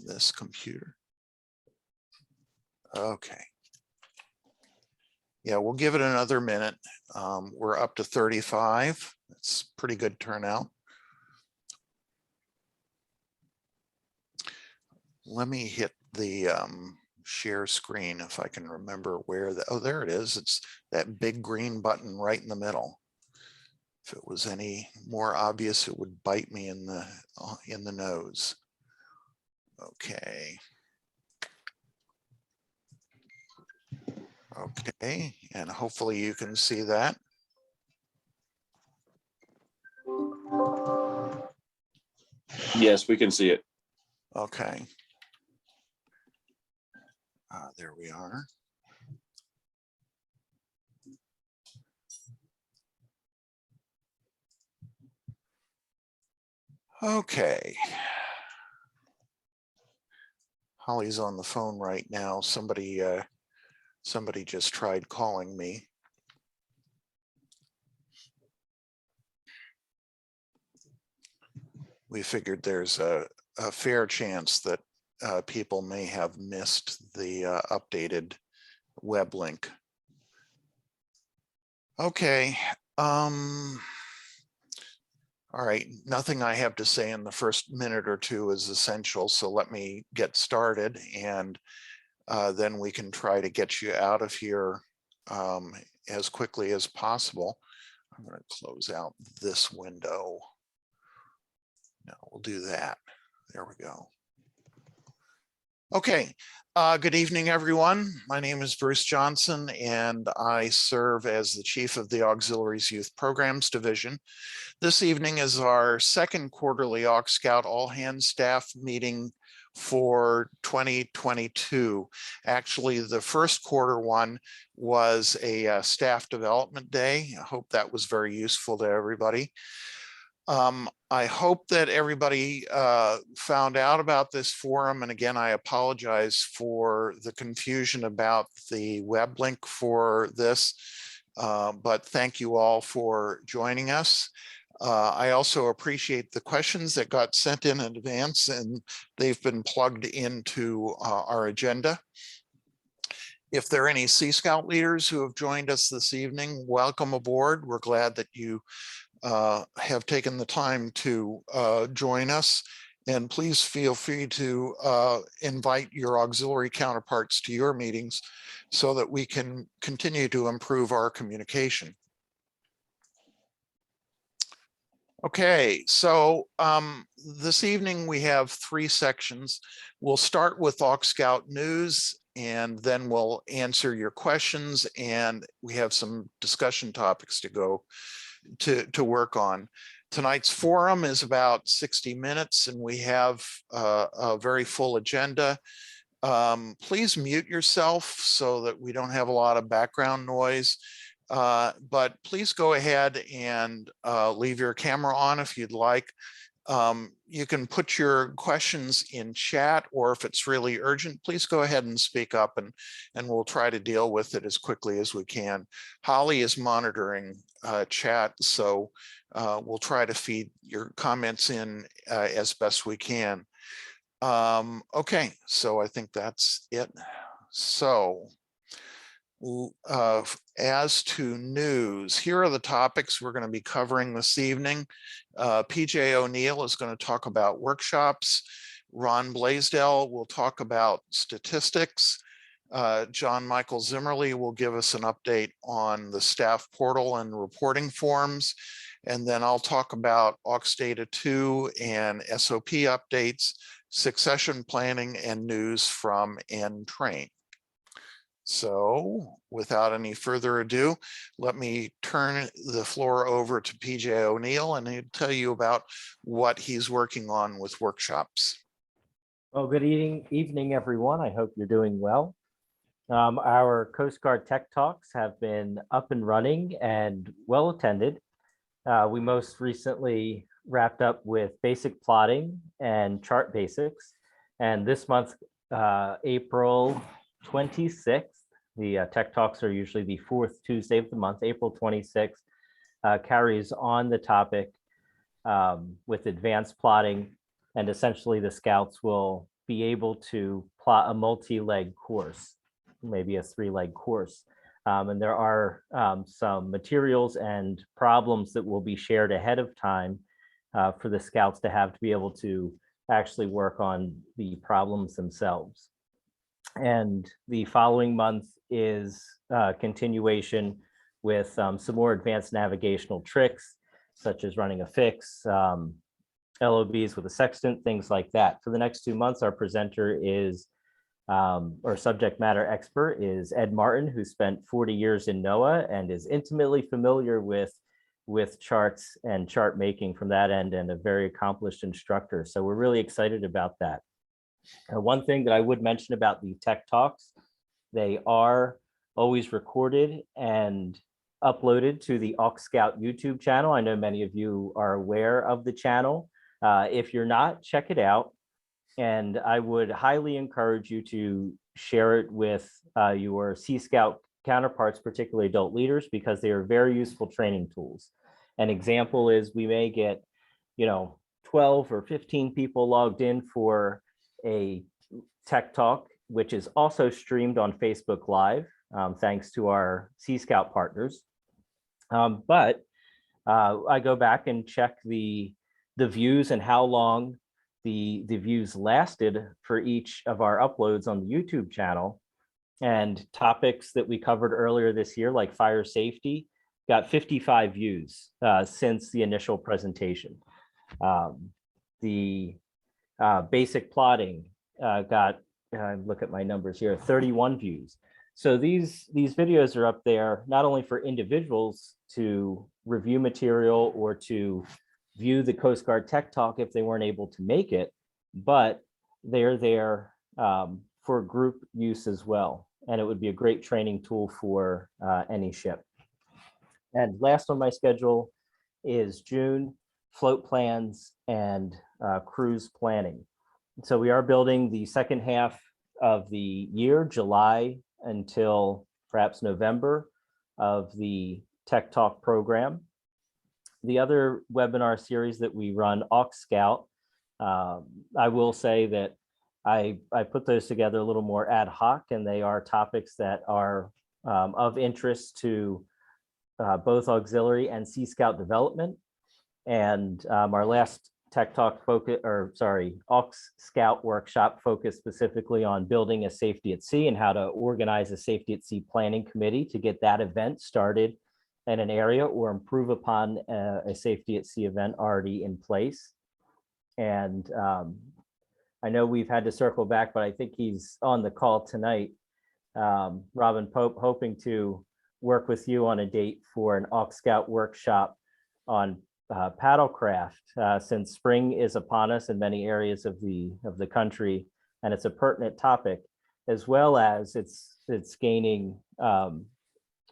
this computer. Okay. Yeah, we'll give it another minute. We're up to 35. It's pretty good turnout. Let me hit the share screen if I can remember where the, oh, there it is. It's that big green button right in the middle. If it was any more obvious, it would bite me in the nose. Okay. Okay, and hopefully you can see that. Yes, we can see it. Okay. There we are. Okay. Holly's on the phone right now. Somebody just tried calling me. We figured there's a fair chance that people may have missed the updated web link. Okay. All right, nothing I have to say in the first minute or two is essential, so let me get started, and then we can try to get you out of here as quickly as possible. I'm going to close out this window. No, we'll do that. There we go. Okay, good evening, everyone. My name is Bruce Johnson, and I serve as the Chief of the Auxiliaries Youth Programs Division. This evening is our second quarterly AuxScout All Hands Staff meeting for 2022. Actually, the first quarter one was a staff development day. I hope that was very useful to everybody. I hope that everybody found out about this forum. And again, I apologize for the confusion about the web link for this, but thank you all for joining us. I also appreciate the questions that got sent in advance, and they've been plugged into our agenda. If there are any Sea Scout leaders who have joined us this evening, welcome aboard. We're glad that you have taken the time to join us, and please feel free to invite your auxiliary counterparts to your meetings so that we can continue to improve our communication. Okay, so this evening we have three sections. We'll start with AuxScout news, and then we'll answer your questions, and we have some discussion topics to go to work on. Tonight's forum is about 60 minutes, and we have a very full agenda. Please mute yourself so that we don't have a lot of background noise. But please go ahead and leave your camera on if you'd like. You can put your questions in chat, or if it's really urgent, please go ahead and speak up, and we'll try to deal with it as quickly as we can. Holly is monitoring chat, so we'll try to feed your comments in as best we can. Okay, so I think that's it. So as to news, here are the topics we're going to be covering this evening. PJ O'Neill is going to talk about workshops. Ron Blaisdell will talk about statistics. John Michael Zimmerly will give us an update on the staff portal and reporting forms. And then I'll talk about Aux Data 2 and SOP updates, succession planning, and news from N-Train. So without any further ado, let me turn the floor over to PJ O'Neill, and he'll tell you about what he's working on with workshops. Well, good evening, everyone. I hope you're doing well. Our Coast Guard Tech Talks have been up and running and well attended. We most recently wrapped up with basic plotting and chart basics. And this month, April 26th, the Tech Talks are usually the fourth Tuesday of the month. April 26th carries on the topic with advanced plotting, and essentially the scouts will be able to plot a multi-leg course, maybe a 3-leg course. And there are some materials and problems that will be shared ahead of time for the scouts to have to be able to actually work on the problems themselves. And the following month is continuation with some more advanced navigational tricks, such as running a fix, LOBs with a sextant, things like that. For the next 2 months, our presenter is, or subject matter expert is Ed Martin, who spent 40 years in NOAA and is intimately familiar with charts and chart making from that end, and a very accomplished instructor. So we're really excited about that. One thing that I would mention about the Tech Talks, they are always recorded and uploaded to the AuxScout YouTube channel. I know many of you are aware of the channel. If you're not, check it out. And I would highly encourage you to share it with your Sea Scout counterparts, particularly adult leaders, because they are very useful training tools. An example is we may get, 12 or 15 people logged in for a Tech Talk, which is also streamed on Facebook Live, thanks to our Sea Scout partners. But I go back and check the views and how long the views lasted for each of our uploads on the YouTube channel. And topics that we covered earlier this year, like fire safety, got 55 views since the initial presentation. The basic plotting got, look at my numbers here, 31 views. So these videos are up there not only for individuals to review material or to view the Coast Guard Tech Talk if they weren't able to make it, but they're there for group use as well. And it would be a great training tool for any ship. And last on my schedule is June, float plans and cruise planning. So we are building the second half of the year, July until perhaps November, of the Tech Talk program. The other webinar series that we run, AuxScout, I will say that I put those together a little more ad hoc, and they are topics that are of interest to both auxiliary and Sea Scout development. And our last Tech Talk focus, or sorry, AuxScout workshop focused specifically on building a safety at sea and how to organize a safety at sea planning committee to get that event started in an area or improve upon a safety at sea event already in place. And I know we've had to circle back, but I think he's on the call tonight. Robin Pope, hoping to work with you on a date for an AuxScout workshop on paddlecraft, since spring is upon us in many areas of the country, and it's a pertinent topic, as well as it's gaining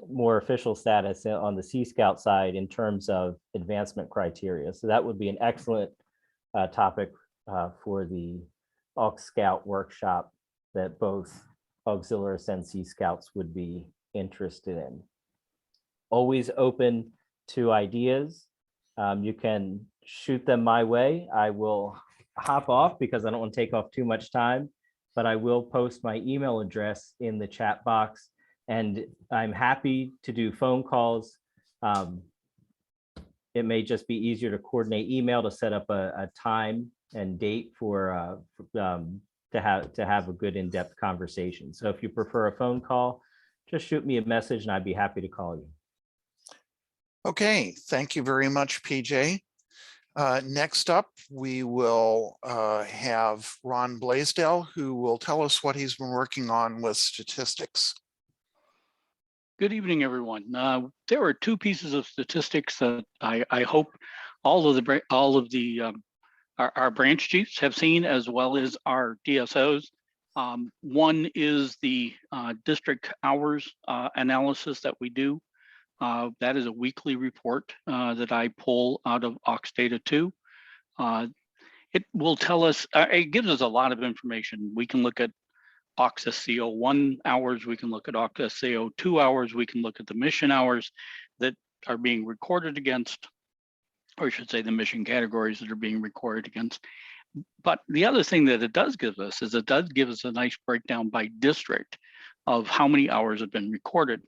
more official status on the Sea Scout side in terms of advancement criteria. So that would be an excellent topic for the AuxScout workshop that both auxiliaries and Sea Scouts would be interested in. Always open to ideas. You can shoot them my way. I will hop off because I don't want to take off too much time, but I will post my email address in the chat box, and I'm happy to do phone calls. It may just be easier to coordinate email to set up a time and date for to have a good in-depth conversation. So if you prefer a phone call, just shoot me a message and I'd be happy to call you. Okay, thank you very much, PJ. Next up, we will have Ron Blaisdell, who will tell us what he's been working on with statistics. Good evening, everyone. There are two pieces of statistics that I hope all of our branch chiefs have seen, as well as our DSOs. One is the district hours analysis that we do. That is a weekly report that I pull out of AuxData 2. It will tell us, it gives us a lot of information. We can look at AuxSCO 1 hours, we can look at AuxSCO 2 hours, we can look at the mission hours that are being recorded against, or I should say the mission categories that are being recorded against. But the other thing that it does give us is it does give us a nice breakdown by district of how many hours have been recorded.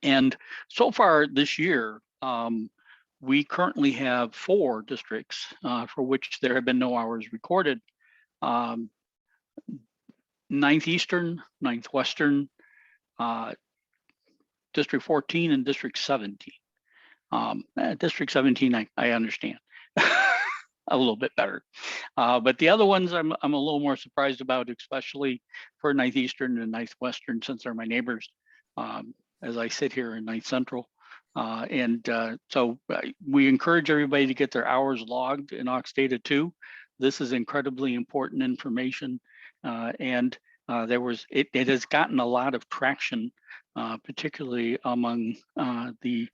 And so far this year, we currently have 4 districts for which there have been no hours recorded. 9th Eastern, 9th Western, District 14, and District 17. District 17, I understand a little bit better. But the other ones I'm a little more surprised about, especially for 9th Eastern and 9th Western, since they're my neighbors, as I sit here in 9th Central. So we encourage everybody to get their hours logged in AuxData 2. This is incredibly important information. It has gotten a lot of traction, particularly among the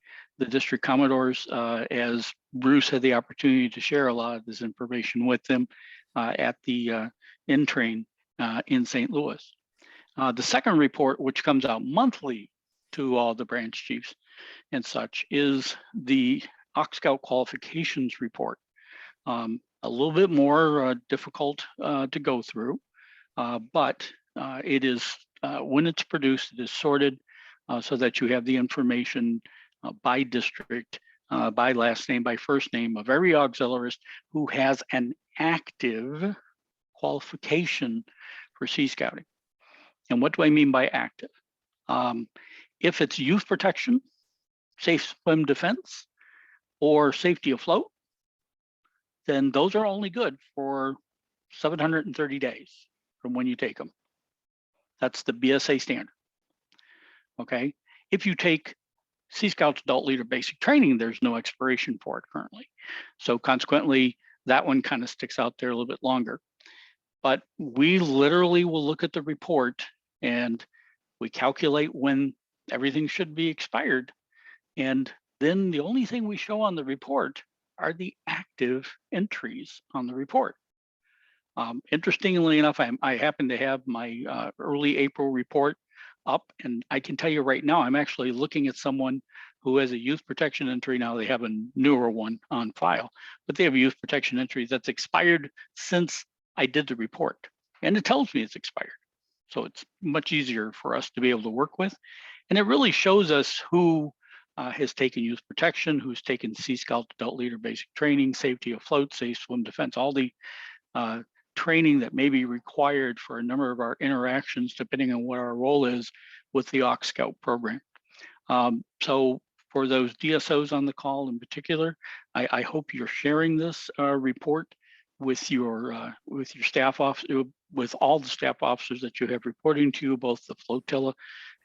district commodores, as Bruce had the opportunity to share a lot of this information with them at the in-train in St. Louis. The second report, which comes out monthly to all the branch chiefs and such, is the AuxScout qualifications report. A little bit more difficult to go through, but it is, when it's produced, it is sorted so that you have the information by district, by last name, by first name of every auxiliarist who has an active qualification for Sea Scouting. And what do I mean by active? If it's youth protection, safe swim defense, or safety afloat, then those are only good for 730 days from when you take them. That's the BSA standard. Okay. If you take Sea Scouts Adult Leader Basic Training, there's no expiration for it currently. So consequently, that one kind of sticks out there a little bit longer. But we literally will look at the report and we calculate when everything should be expired. And then the only thing we show on the report are the active entries on the report. Interestingly enough, I happen to have my early April report up, and I can tell you right now, I'm actually looking at someone who has a youth protection entry. Now they have a newer one on file, but they have a youth protection entry that's expired since I did the report, and it tells me it's expired. So it's much easier for us to be able to work with. And it really shows us who has taken youth protection, who's taken Sea Scout Adult Leader Basic Training, safety afloat, safe swim defense, all the training that may be required for a number of our interactions, depending on what our role is with the AuxScout program. So for those DSOs on the call in particular, I hope you're sharing this report with your staff officer, with all the staff officers that you have reporting to you, both the flotilla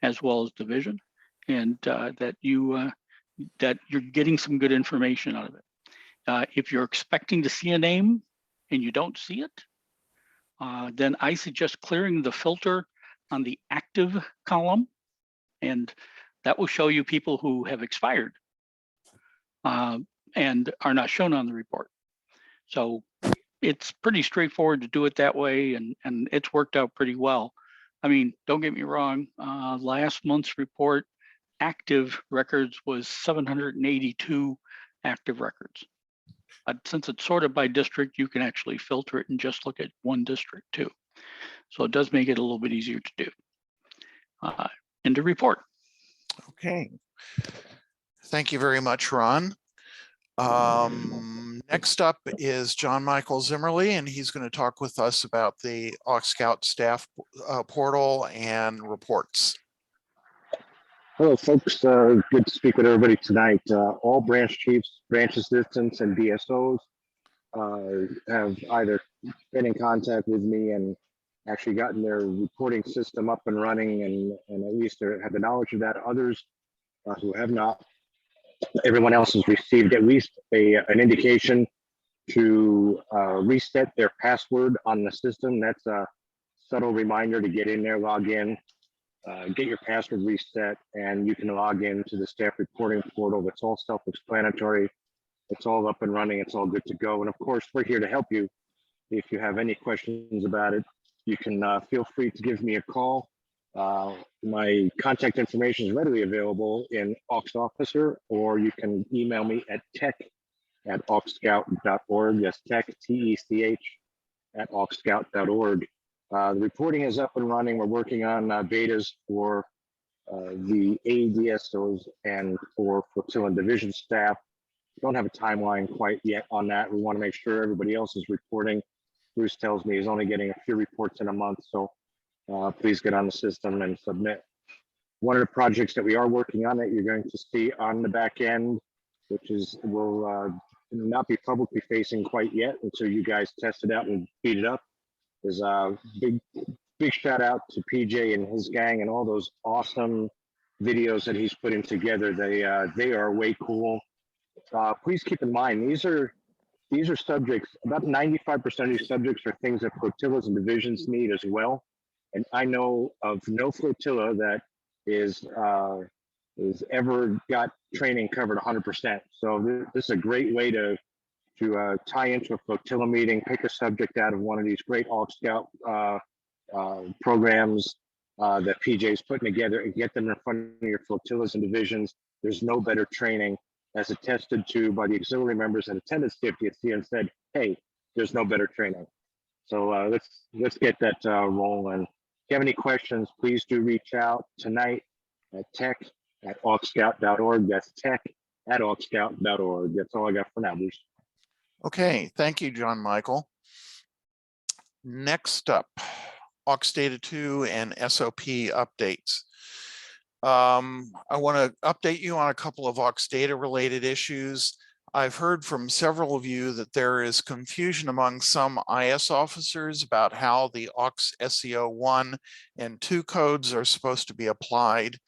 as well as division, and that you're getting some good information out of it. If you're expecting to see a name and you don't see it, then I suggest clearing the filter on the active column, and that will show you people who have expired and are not shown on the report. So it's pretty straightforward to do it that way, and it's worked out pretty well. I mean, don't get me wrong, last month's report, active records was 782 active records. Since it's sorted by district, you can actually filter it and just look at one district too. So it does make it a little bit easier to do. And to report. Okay. Thank you very much, Ron. Next up is John Michael Zimmerly, and he's going to talk with us about the AuxScout staff portal and reports. Hello, folks. Good to speak with everybody tonight. All branch chiefs, branch assistants, and DSOs have either been in contact with me and actually gotten their reporting system up and running, and at least have the knowledge of that. Others who have not, everyone else has received at least an indication to reset their password on the system. That's a subtle reminder to get in there, log in, get your password reset, and you can log into the staff reporting portal. It's all self-explanatory. It's all up and running. It's all good to go. And of course, we're here to help you. If you have any questions about it, you can feel free to give me a call. My contact information is readily available in AuxOfficer, or you can email me at at AuxScout.org. That's tech, TECH, at AuxScout.org. The reporting is up and running. We're working on betas for the ADSOs and for flotilla and division staff. Don't have a timeline quite yet on that. We want to make sure everybody else is reporting. Bruce tells me he's only getting a few reports in a month, so please get on the system and submit. One of the projects that we are working on that you're going to see on the back end, which will not be publicly facing quite yet until you guys test it out and speed it up, is a big shout out to PJ and his gang and all those awesome videos that he's putting together. They are way cool. Please keep in mind, these are subjects, about 95% of these subjects are things that flotillas and divisions need as well. And I know of no flotilla that is ever got training covered 100%. So this is a great way to tie into a flotilla meeting, pick a subject out of one of these great AuxScout programs that PJ's putting together and get them in front of your flotillas and divisions. There's no better training, as attested to by the auxiliary members that attended CFTC and said, hey, there's no better training. So let's get that rolling. If you have any questions, please do reach out tonight at tech@auxscout.org. That's tech@auxscout.org. That's all I got for now, Bruce. Okay, thank you, John Michael. Next up, Aux Data 2 and SOP updates. I want to update you on a couple of Aux Data related issues. I've heard from several of you that there is confusion among some IS officers about how the Aux SEO 1 and 2 codes are supposed to be applied.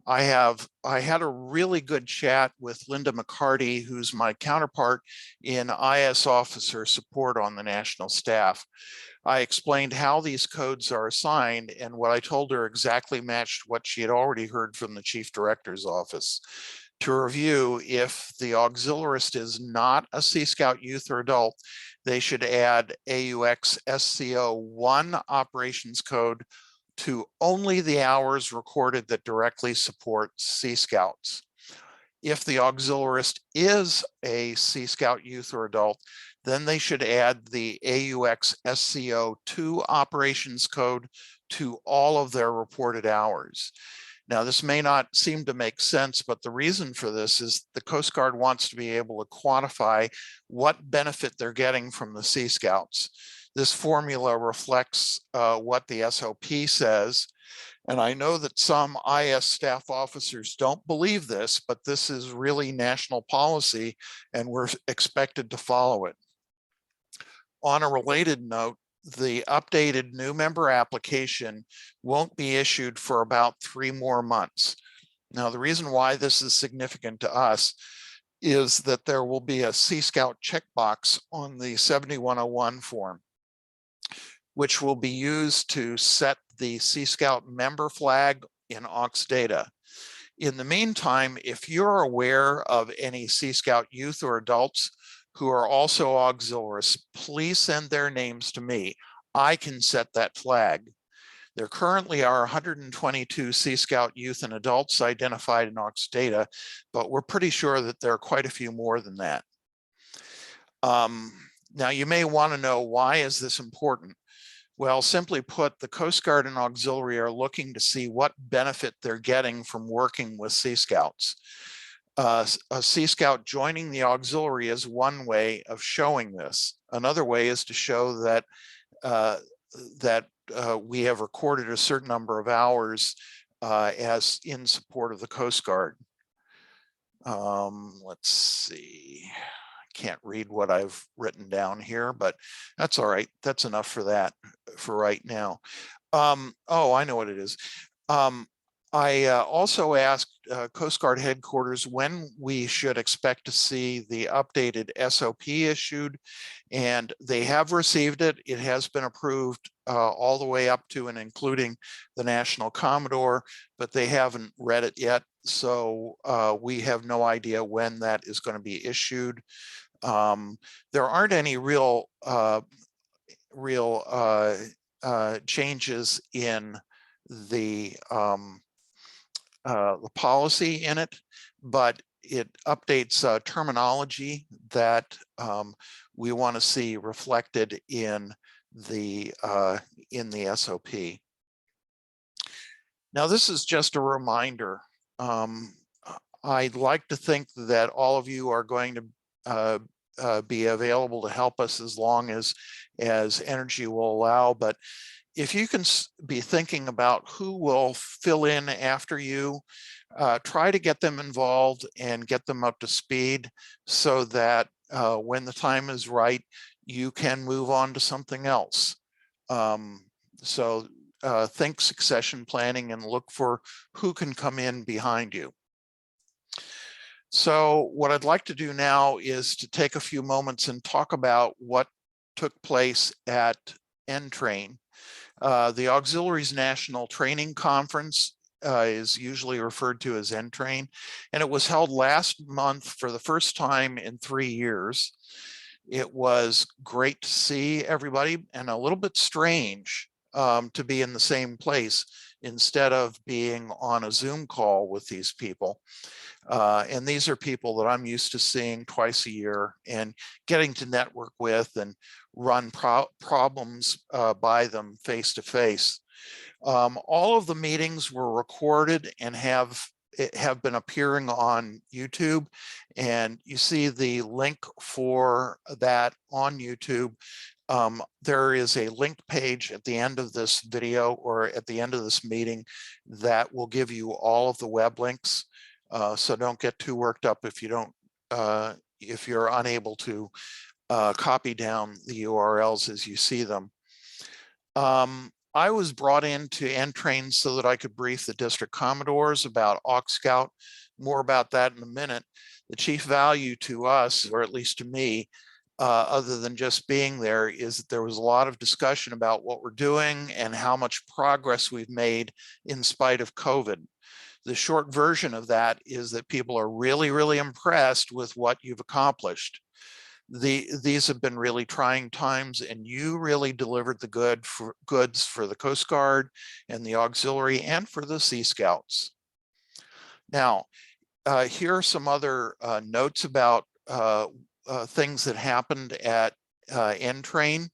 I had a really good chat with Linda McCarty, who's my counterpart in IS officer support on the national staff. I explained how these codes are assigned, and what I told her exactly matched what she had already heard from the chief director's office. To review, if the auxiliarist is not a Sea Scout youth or adult, they should add AUX SCO 1 operations code to only the hours recorded that directly support Sea Scouts. If the auxiliarist is a Sea Scout youth or adult, then they should add the AUX SCO 2 operations code to all of their reported hours. Now, this may not seem to make sense, but the reason for this is the Coast Guard wants to be able to quantify what benefit they're getting from the Sea Scouts. This formula reflects what the SOP says. And I know that some IS staff officers don't believe this, but this is really national policy and we're expected to follow it. On a related note, the updated new member application won't be issued for about 3 more months. Now, the reason why this is significant to us is that there will be a Sea Scout checkbox on the 7101 form, which will be used to set the Sea Scout member flag in Aux Data. In the meantime, if you're aware of any Sea Scout youth or adults who are also auxiliaries, please send their names to me. I can set that flag. There currently are 122 Sea Scout youth and adults identified in Aux Data, but we're pretty sure that there are quite a few more than that. Now, you may want to know, why is this important? Well, simply put, the Coast Guard and auxiliary are looking to see what benefit they're getting from working with Sea Scouts. A Sea Scout joining the auxiliary is one way of showing this. Another way is to show that we have recorded a certain number of hours as in support of the Coast Guard. Let's see. I can't read what I've written down here, but that's all right. That's enough for that for right now. Oh, I know what it is. I also asked Coast Guard headquarters when we should expect to see the updated SOP issued, and they have received it. It has been approved all the way up to and including the National Commodore, but they haven't read it yet. So we have no idea when that is going to be issued. There aren't any real changes in the policy in it, but it updates terminology that we want to see reflected in the SOP. Now, this is just a reminder. I'd like to think that all of you are going to be available to help us as long as energy will allow. But if you can be thinking about who will fill in after you, try to get them involved and get them up to speed so that when the time is right, you can move on to something else. So think succession planning and look for who can come in behind you. So what I'd like to do now is to take a few moments and talk about what took place at NTRAIN. The Auxiliaries National Training Conference is usually referred to as NTRAIN, and it was held last month for the first time in 3 years. It was great to see everybody and a little bit strange to be in the same place instead of being on a Zoom call with these people. And these are people that I'm used to seeing twice a year and getting to network with and run problems by them face to face. All of the meetings were recorded and have been appearing on YouTube, and you see the link for that on YouTube. There is a link page at the end of this video or at the end of this meeting that will give you all of the web links. So don't get too worked up if you don't, if you're unable to copy down the URLs as you see them. I was brought into NTRAIN so that I could brief the district commodores about AuxScout. More about that in a minute. The chief value to us, or at least to me, other than just being there, is that there was a lot of discussion about what we're doing and how much progress we've made in spite of COVID. The short version of that is that people are really, really impressed with what you've accomplished. These have been really trying times, and you really delivered the goods for the Coast Guard and the auxiliary and for the Sea Scouts. Now, here are some other notes about things that happened at NTRAIN.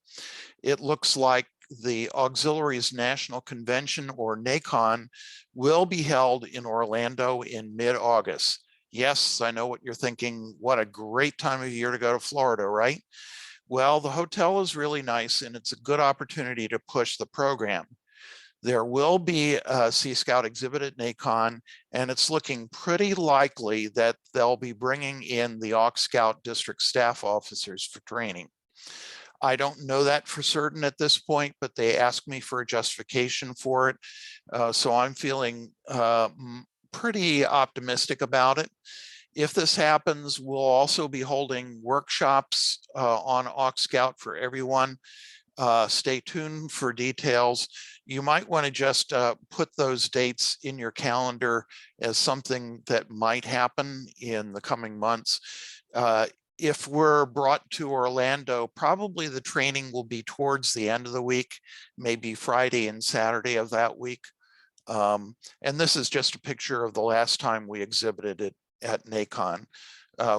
It looks like the Auxiliaries National Convention, or NACON, will be held in Orlando in mid-August. Yes, I know what you're thinking. What a great time of year to go to Florida, right? Well, the hotel is really nice, and it's a good opportunity to push the program. There will be a Sea Scout exhibit at NACON, and it's looking pretty likely that they'll be bringing in the AuxScout district staff officers for training. I don't know that for certain at this point, but they asked me for a justification for it. So I'm feeling pretty optimistic about it. If this happens, we'll also be holding workshops on AuxScout for everyone. Stay tuned for details. You might want to just put those dates in your calendar as something that might happen in the coming months. If we're brought to Orlando, probably the training will be towards the end of the week, maybe Friday and Saturday of that week. And this is just a picture of the last time we exhibited it at NACON.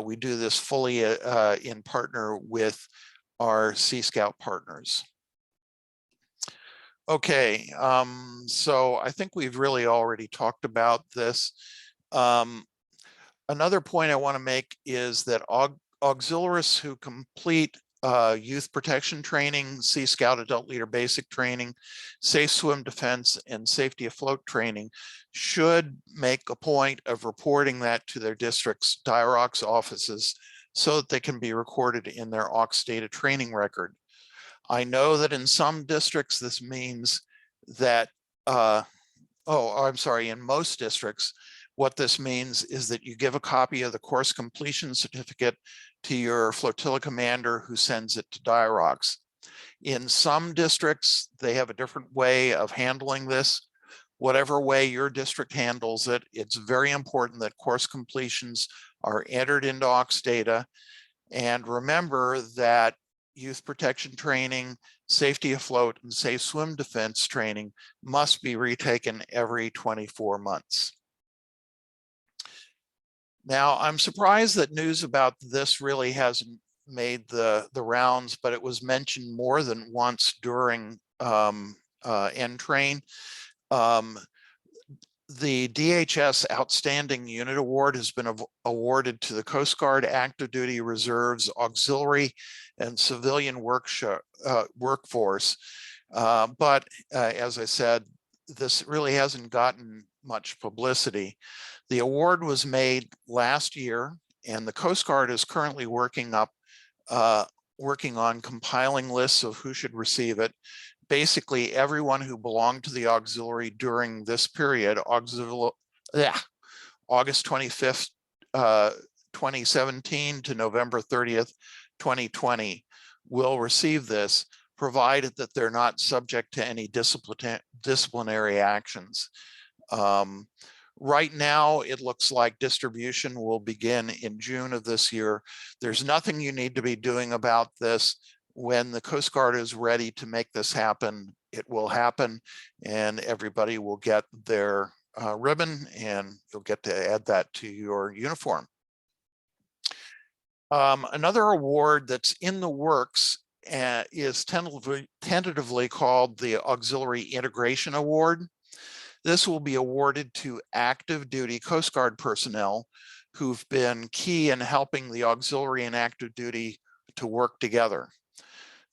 We do this fully in partner with our Sea Scout partners. Okay, so I think we've really already talked about this. Another point I want to make is that auxiliaries who complete youth protection training, Sea Scout adult leader basic training, safe swim defense, and safety afloat training should make a point of reporting that to their district's DIROX offices so that they can be recorded in their AUX data training record. I know that in some districts this means that, in most districts, what this means is that you give a copy of the course completion certificate to your flotilla commander, who sends it to DIROX. In some districts, they have a different way of handling this. Whatever way your district handles it, it's very important that course completions are entered into AUX data. And remember that youth protection training, safety afloat, and safe swim defense training must be retaken every 24 months. Now, I'm surprised that news about this really hasn't made the rounds, but it was mentioned more than once during N-Train. The DHS Outstanding Unit Award has been awarded to the Coast Guard Active Duty Reserves Auxiliary and Civilian Workforce. But as I said, this really hasn't gotten much publicity. The award was made last year, and the Coast Guard is currently working on compiling lists of who should receive it. Basically, everyone who belonged to the auxiliary during this period, August 25th, 2017 to November 30th, 2020, will receive this, provided that they're not subject to any disciplinary actions. Right now, it looks like distribution will begin in June of this year. There's nothing you need to be doing about this. When the Coast Guard is ready to make this happen, it will happen, and everybody will get their ribbon, and you'll get to add that to your uniform. Another award that's in the works is tentatively called the Auxiliary Integration Award. This will be awarded to active duty Coast Guard personnel who've been key in helping the auxiliary and active duty to work together.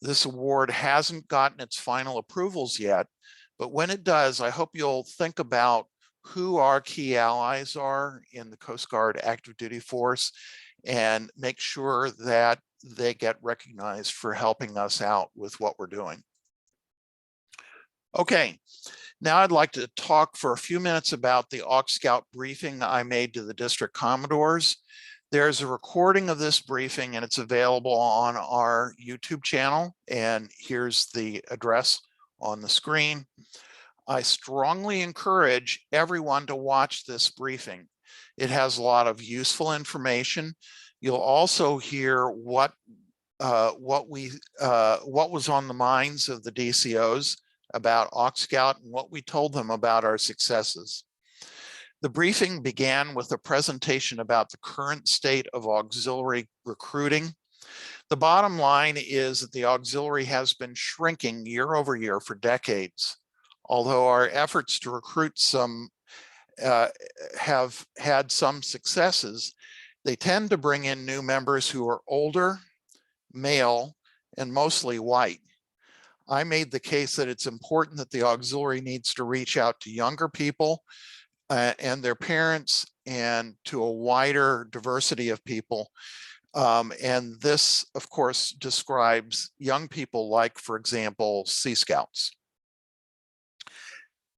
This award hasn't gotten its final approvals yet, but when it does, I hope you'll think about who our key allies are in the Coast Guard active duty force and make sure that they get recognized for helping us out with what we're doing. Okay, now I'd like to talk for a few minutes about the AuxScout briefing I made to the district commodores. There's a recording of this briefing and it's available on our YouTube channel. And here's the address on the screen. I strongly encourage everyone to watch this briefing. It has a lot of useful information. You'll also hear what was on the minds of the DCOs about AuxScout and what we told them about our successes. The briefing began with a presentation about the current state of auxiliary recruiting. The bottom line is that the auxiliary has been shrinking year over year for decades. Although our efforts to recruit some have had some successes, they tend to bring in new members who are older, male, and mostly white. I made the case that it's important that the auxiliary needs to reach out to younger people and their parents and to a wider diversity of people. And this, of course, describes young people like, for example, Sea Scouts.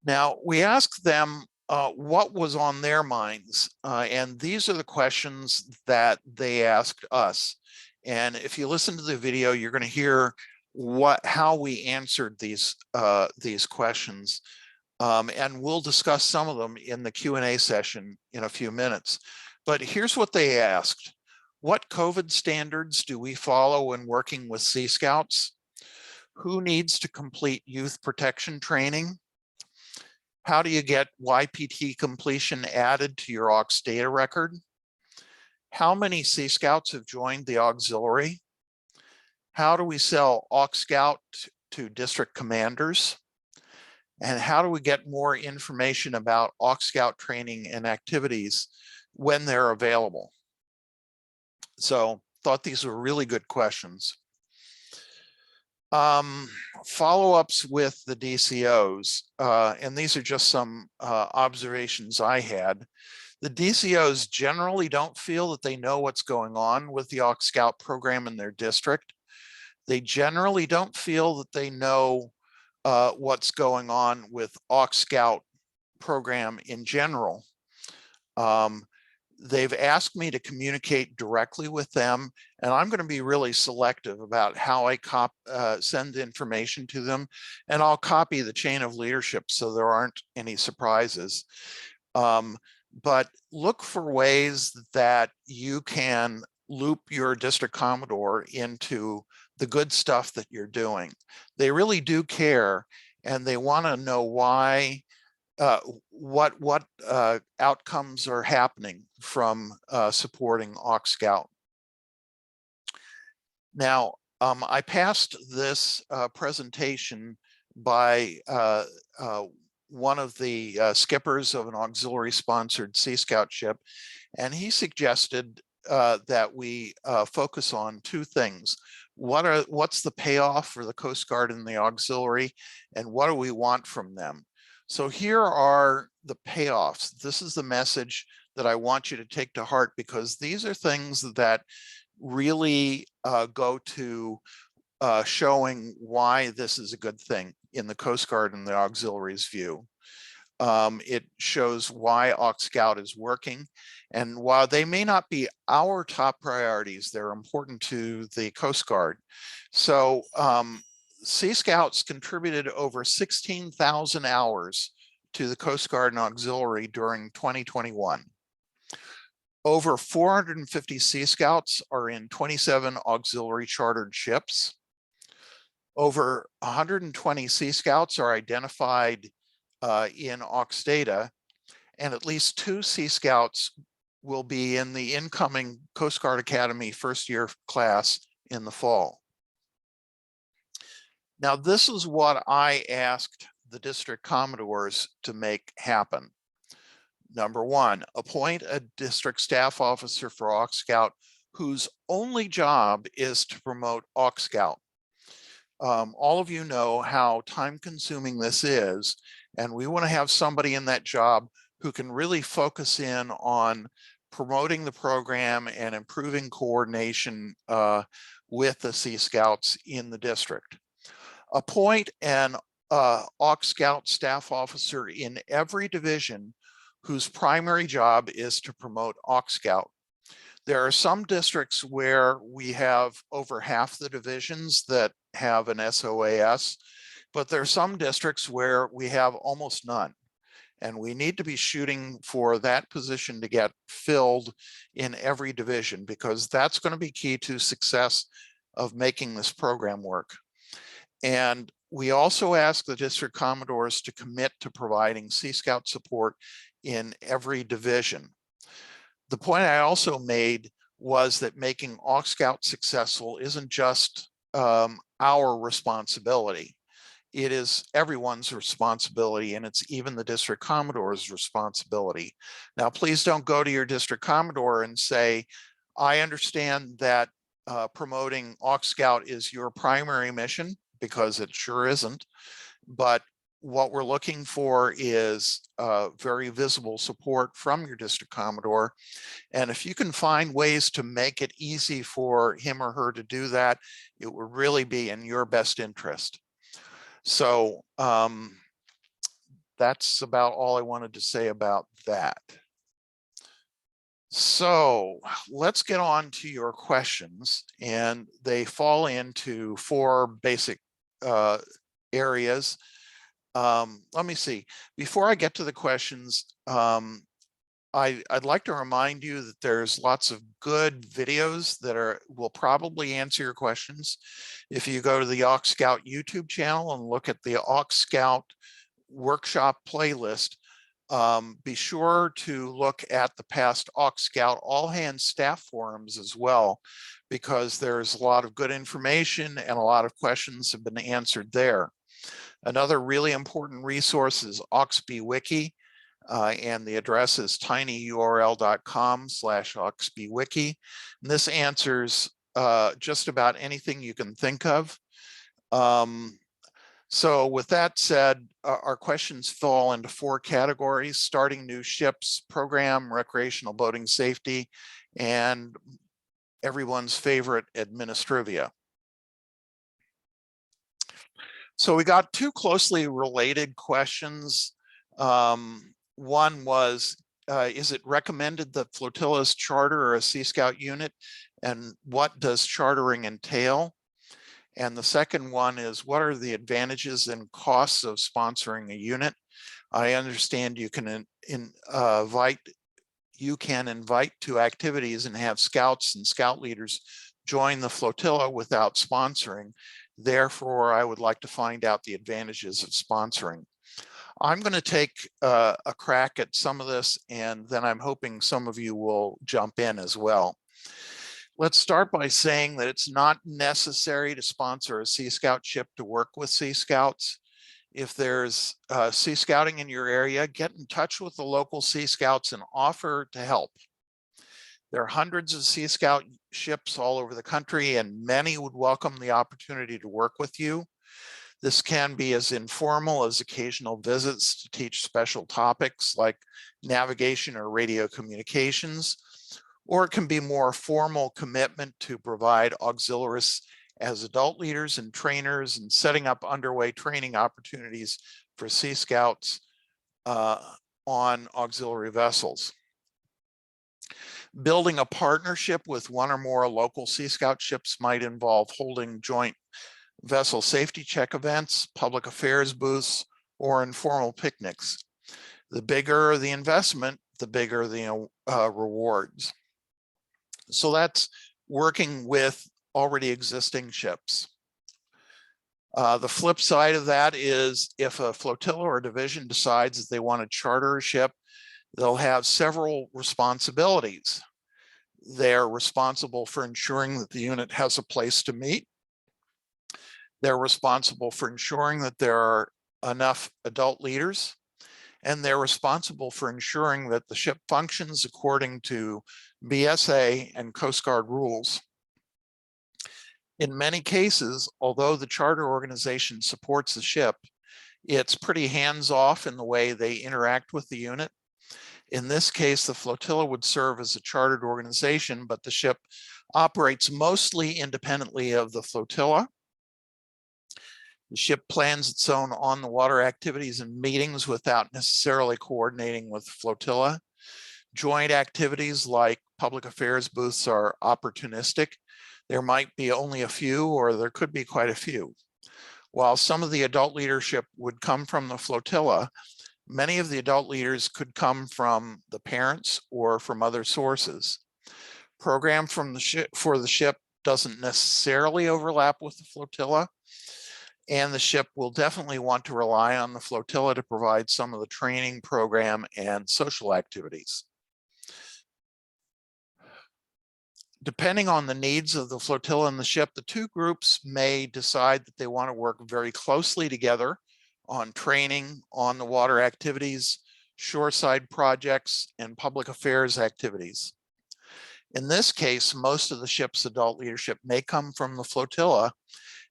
Now, we asked them what was on their minds, and these are the questions that they asked us. And if you listen to the video, you're going to hear how we answered these questions. And we'll discuss some of them in the Q&A session in a few minutes. But here's what they asked. What COVID standards do we follow when working with Sea Scouts? Who needs to complete youth protection training? How do you get YPT completion added to your AUX data record? How many Sea Scouts have joined the auxiliary? How do we sell AuxScout to district commanders? And how do we get more information about AuxScout training and activities when they're available? So thought these were really good questions. Follow-ups with the DCOs, and these are just some observations I had. The DCOs generally don't feel that they know what's going on with the AuxScout program in their district. They generally don't feel that they know what's going on with AuxScout program in general. They've asked me to communicate directly with them, and I'm going to be really selective about how I send information to them, and I'll copy the chain of leadership so there aren't any surprises. But look for ways that you can loop your district commodore into the good stuff that you're doing. They really do care, and they want to know why what outcomes are happening from supporting AuxScout. Now, I passed this presentation by one of the skippers of an auxiliary sponsored Sea Scout ship, and he suggested that we focus on two things. What's the payoff for the Coast Guard and the auxiliary, and what do we want from them? So here are the payoffs. This is the message that I want you to take to heart, because these are things that really go to showing why this is a good thing in the Coast Guard and the auxiliaries view. It shows why AuxScout is working. And while they may not be our top priorities, they're important to the Coast Guard. So Sea Scouts contributed over 16,000 hours to the Coast Guard and auxiliary during 2021. Over 450 Sea Scouts are in 27 auxiliary chartered ships. Over 120 Sea Scouts are identified in AUX data, and at least 2 Sea Scouts will be in the incoming Coast Guard Academy first year class in the fall. Now, this is what I asked the district commodores to make happen. Number one, appoint a district staff officer for AuxScout whose only job is to promote AuxScout. All of you know how time consuming this is, and we want to have somebody in that job who can really focus in on promoting the program and improving coordination with the Sea Scouts in the district. Appoint an AuxScout staff officer in every division whose primary job is to promote AuxScout. There are some districts where we have over half the divisions that have an SOAS, but there are some districts where we have almost none. And we need to be shooting for that position to get filled in every division, because that's going to be key to success of making this program work. And we also ask the district commodores to commit to providing Sea Scout support in every division. The point I also made was that making AuxScout successful isn't just our responsibility. It is everyone's responsibility, and it's even the district commodore's responsibility. Now, please don't go to your district commodore and say, I understand that promoting AuxScout is your primary mission, because it sure isn't. But what we're looking for is very visible support from your district commodore. And if you can find ways to make it easy for him or her to do that, it would really be in your best interest. So that's about all I wanted to say about that. So let's get on to your questions, and they fall into 4 basic areas. Let me see. Before I get to the questions, I'd like to remind you that there's lots of good videos that will probably answer your questions. If you go to the AuxScout YouTube channel and look at the AuxScout workshop playlist, be sure to look at the past AuxScout all hands staff forums as well, because there's a lot of good information and a lot of questions have been answered there. Another really important resource is AuxBWiki, and the address is tinyurl.com/AuxBWiki. And this answers just about anything you can think of. So with that said, our questions fall into 4 categories: starting new ships, program, recreational boating safety, and everyone's favorite, administrivia. So we got 2 closely related questions. One was, is it recommended that flotillas charter a Sea Scout unit, and what does chartering entail? And the second one is, what are the advantages and costs of sponsoring a unit? I understand you can invite to activities and have scouts and scout leaders join the flotilla without sponsoring. Therefore, I would like to find out the advantages of sponsoring. I'm going to take a crack at some of this, and then I'm hoping some of you will jump in as well. Let's start by saying that it's not necessary to sponsor a Sea Scout ship to work with Sea Scouts. If there's Sea Scouting in your area, get in touch with the local Sea Scouts and offer to help. There are hundreds of Sea Scout ships all over the country, and many would welcome the opportunity to work with you. This can be as informal as occasional visits to teach special topics like navigation or radio communications, or it can be more formal commitment to provide auxiliaries as adult leaders and trainers and setting up underway training opportunities for Sea Scouts on auxiliary vessels. Building a partnership with one or more local Sea Scout ships might involve holding joint vessel safety check events, public affairs booths, or informal picnics. The bigger the investment, the bigger the rewards. So that's working with already existing ships. The flip side of that is if a flotilla or division decides that they want to charter a ship, they'll have several responsibilities. They're responsible for ensuring that the unit has a place to meet. They're responsible for ensuring that there are enough adult leaders, and they're responsible for ensuring that the ship functions according to BSA and Coast Guard rules. In many cases, although the charter organization supports the ship, it's pretty hands-off in the way they interact with the unit. In this case, the flotilla would serve as a chartered organization, but the ship operates mostly independently of the flotilla. The ship plans its own on-the-water activities and meetings without necessarily coordinating with the flotilla. Joint activities like public affairs booths are opportunistic. There might be only a few, or there could be quite a few. While some of the adult leadership would come from the flotilla, many of the adult leaders could come from the parents or from other sources. Program from the ship for the ship doesn't necessarily overlap with the flotilla, and the ship will definitely want to rely on the flotilla to provide some of the training program and social activities. Depending on the needs of the flotilla and the ship, the two groups may decide that they want to work very closely together on training, on the water activities, shoreside projects, and public affairs activities. In this case, most of the ship's adult leadership may come from the flotilla,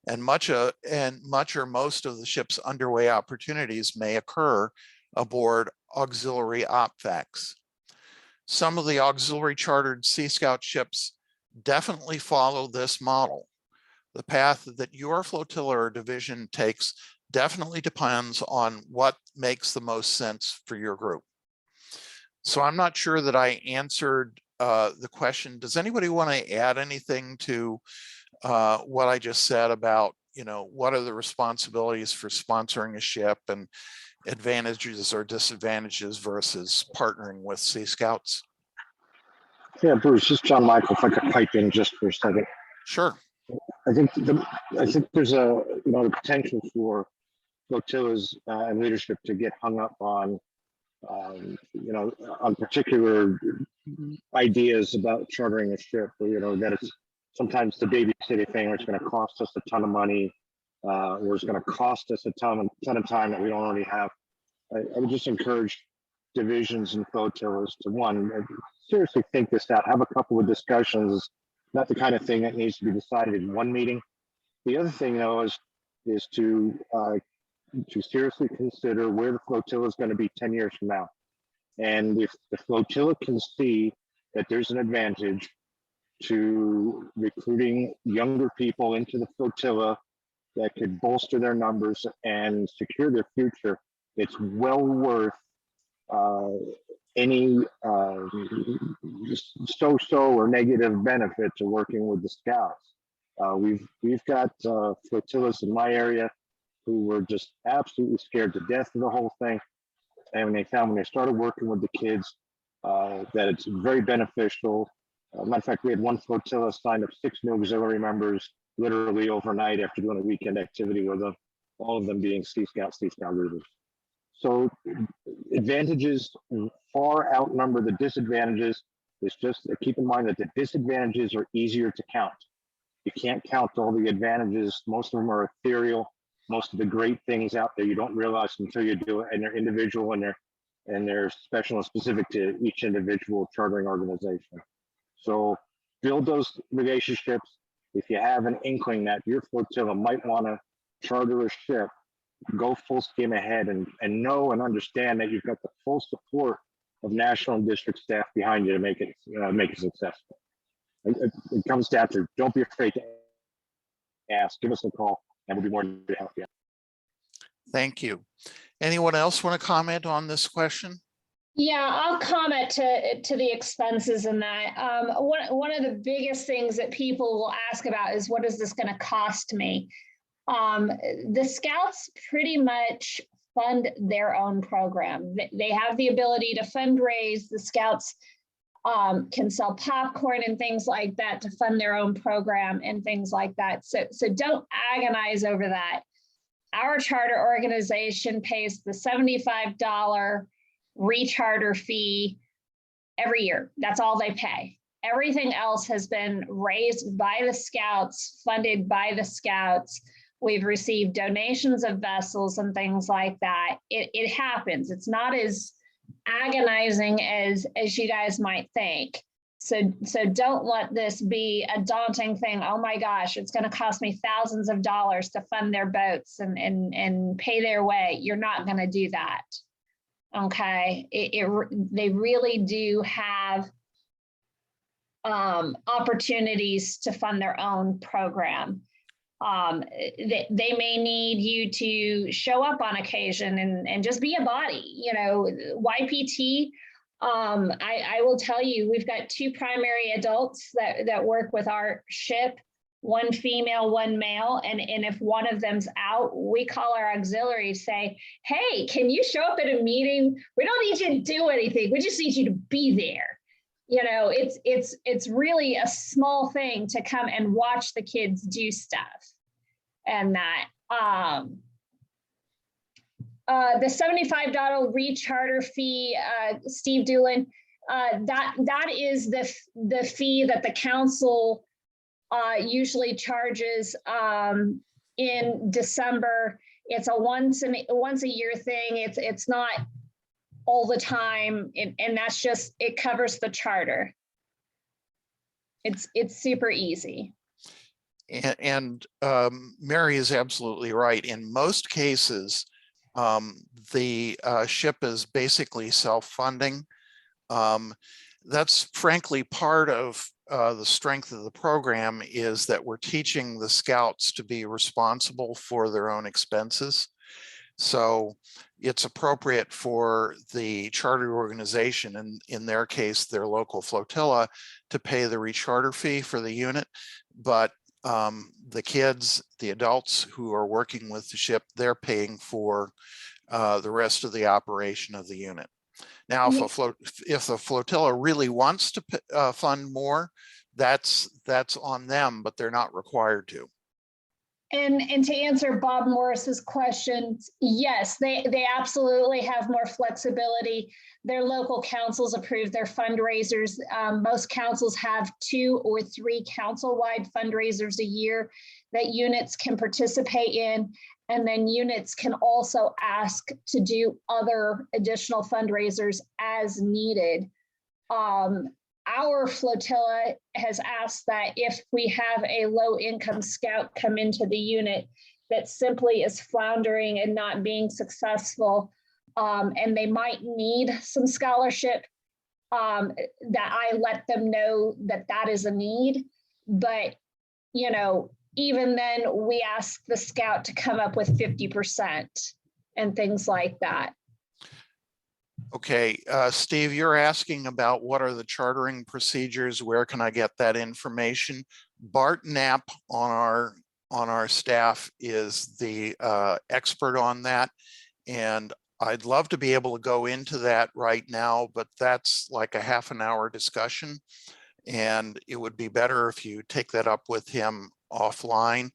and much or most of the ship's underway opportunities may occur aboard auxiliary OPFACs. Some of the auxiliary chartered Sea Scout ships definitely follow this model. The path that your flotilla or division takes definitely depends on what makes the most sense for your group. So I'm not sure that I answered the question. Does anybody want to add anything to what I just said about, what are the responsibilities for sponsoring a ship and advantages or disadvantages versus partnering with Sea Scouts? Yeah, Bruce, this is John Michael. If I could pipe in just for a second. Sure. I think there's a the potential for flotillas and leadership to get hung up on on particular ideas about chartering a ship. That it's sometimes the babysitter thing, where it's going to cost us a ton of money, or it's going to cost us a ton of time that we don't already have. I would just encourage divisions and flotillas to, one, seriously think this out, have a couple of discussions. Not the kind of thing that needs to be decided in one meeting. The other thing, though, is to seriously consider where the flotilla is going to be 10 years from now. And if the flotilla can see that there's an advantage to recruiting younger people into the flotilla that could bolster their numbers and secure their future, it's well worth any so-so or negative benefit to working with the Scouts. We've got flotillas in my area who were just absolutely scared to death of the whole thing. And when they started working with the kids, that it's very beneficial. Matter of fact, we had one flotilla sign up 6 new auxiliary members literally overnight after doing a weekend activity with them, all of them being Sea Scout leaders. So advantages far outnumber the disadvantages. It's just keep in mind that the disadvantages are easier to count. You can't count all the advantages. Most of them are ethereal. Most of the great things out there you don't realize until you do it, and they're individual and they're special and specific to each individual chartering organization. So build those relationships. If you have an inkling that your flotilla might want to charter a ship, go full steam ahead and know and understand that you've got the full support of national and district staff behind you to make it successful. It comes down to, don't be afraid to ask, give us a call, and we'll be more than happy to help you. Thank you. Anyone else want to comment on this question? Yeah, I'll comment to the expenses in that. One of the biggest things that people will ask about is, what is this going to cost me? The Scouts pretty much fund their own program. They have the ability to fundraise. The Scouts can sell popcorn and things like that to fund their own program and things like that. So don't agonize over that. Our charter organization pays the $75 recharter fee every year. That's all they pay. Everything else has been raised by the Scouts, funded by the Scouts. We've received donations of vessels and things like that. It happens. It's not as agonizing as you guys might think. So don't let this be a daunting thing. Oh my gosh, it's going to cost me thousands of dollars to fund their boats and pay their way. You're not going to do that. Okay, they really do have opportunities to fund their own program. They may need you to show up on occasion and just be a body, you know. YPT, I will tell you, we've got 2 primary adults that work with our ship, 1 female, 1 male, and if one of them's out, we call our auxiliary, say, hey, can you show up at a meeting? We don't need you to do anything, we just need you to be there. You know, it's really a small thing to come and watch the kids do stuff. And that the $75 recharter fee, Steve Doolin, that is the fee that the council usually charges in December. It's a once a year thing. It's not all the time, and that's just, it covers the charter. It's super easy. And Mary is absolutely right. In most cases, the ship is basically self-funding. That's frankly part of the strength of the program, is that we're teaching the Scouts to be responsible for their own expenses. So it's appropriate for the charter organization, and in their case, their local flotilla, to pay the recharter fee for the unit. But the kids, the adults who are working with the ship, they're paying for the rest of the operation of the unit. Now, if the flotilla really wants to fund more, that's on them, but they're not required to. And to answer Bob Morris's questions, yes, they absolutely have more flexibility. Their local councils approve their fundraisers. Most councils have 2 or 3 council-wide fundraisers a year that units can participate in. And then units can also ask to do other additional fundraisers as needed. Our flotilla has asked that if we have a low-income Scout come into the unit that simply is floundering and not being successful, and they might need some scholarship, that I let them know that that is a need. But, you know, even then, we ask the Scout to come up with 50% and things like that. Okay, Steve, you're asking about what are the chartering procedures? Where can I get that information? Bart Knapp on our staff is the expert on that, and I'd love to be able to go into that right now, but that's like a half-an-hour discussion, and it would be better if you take that up with him offline.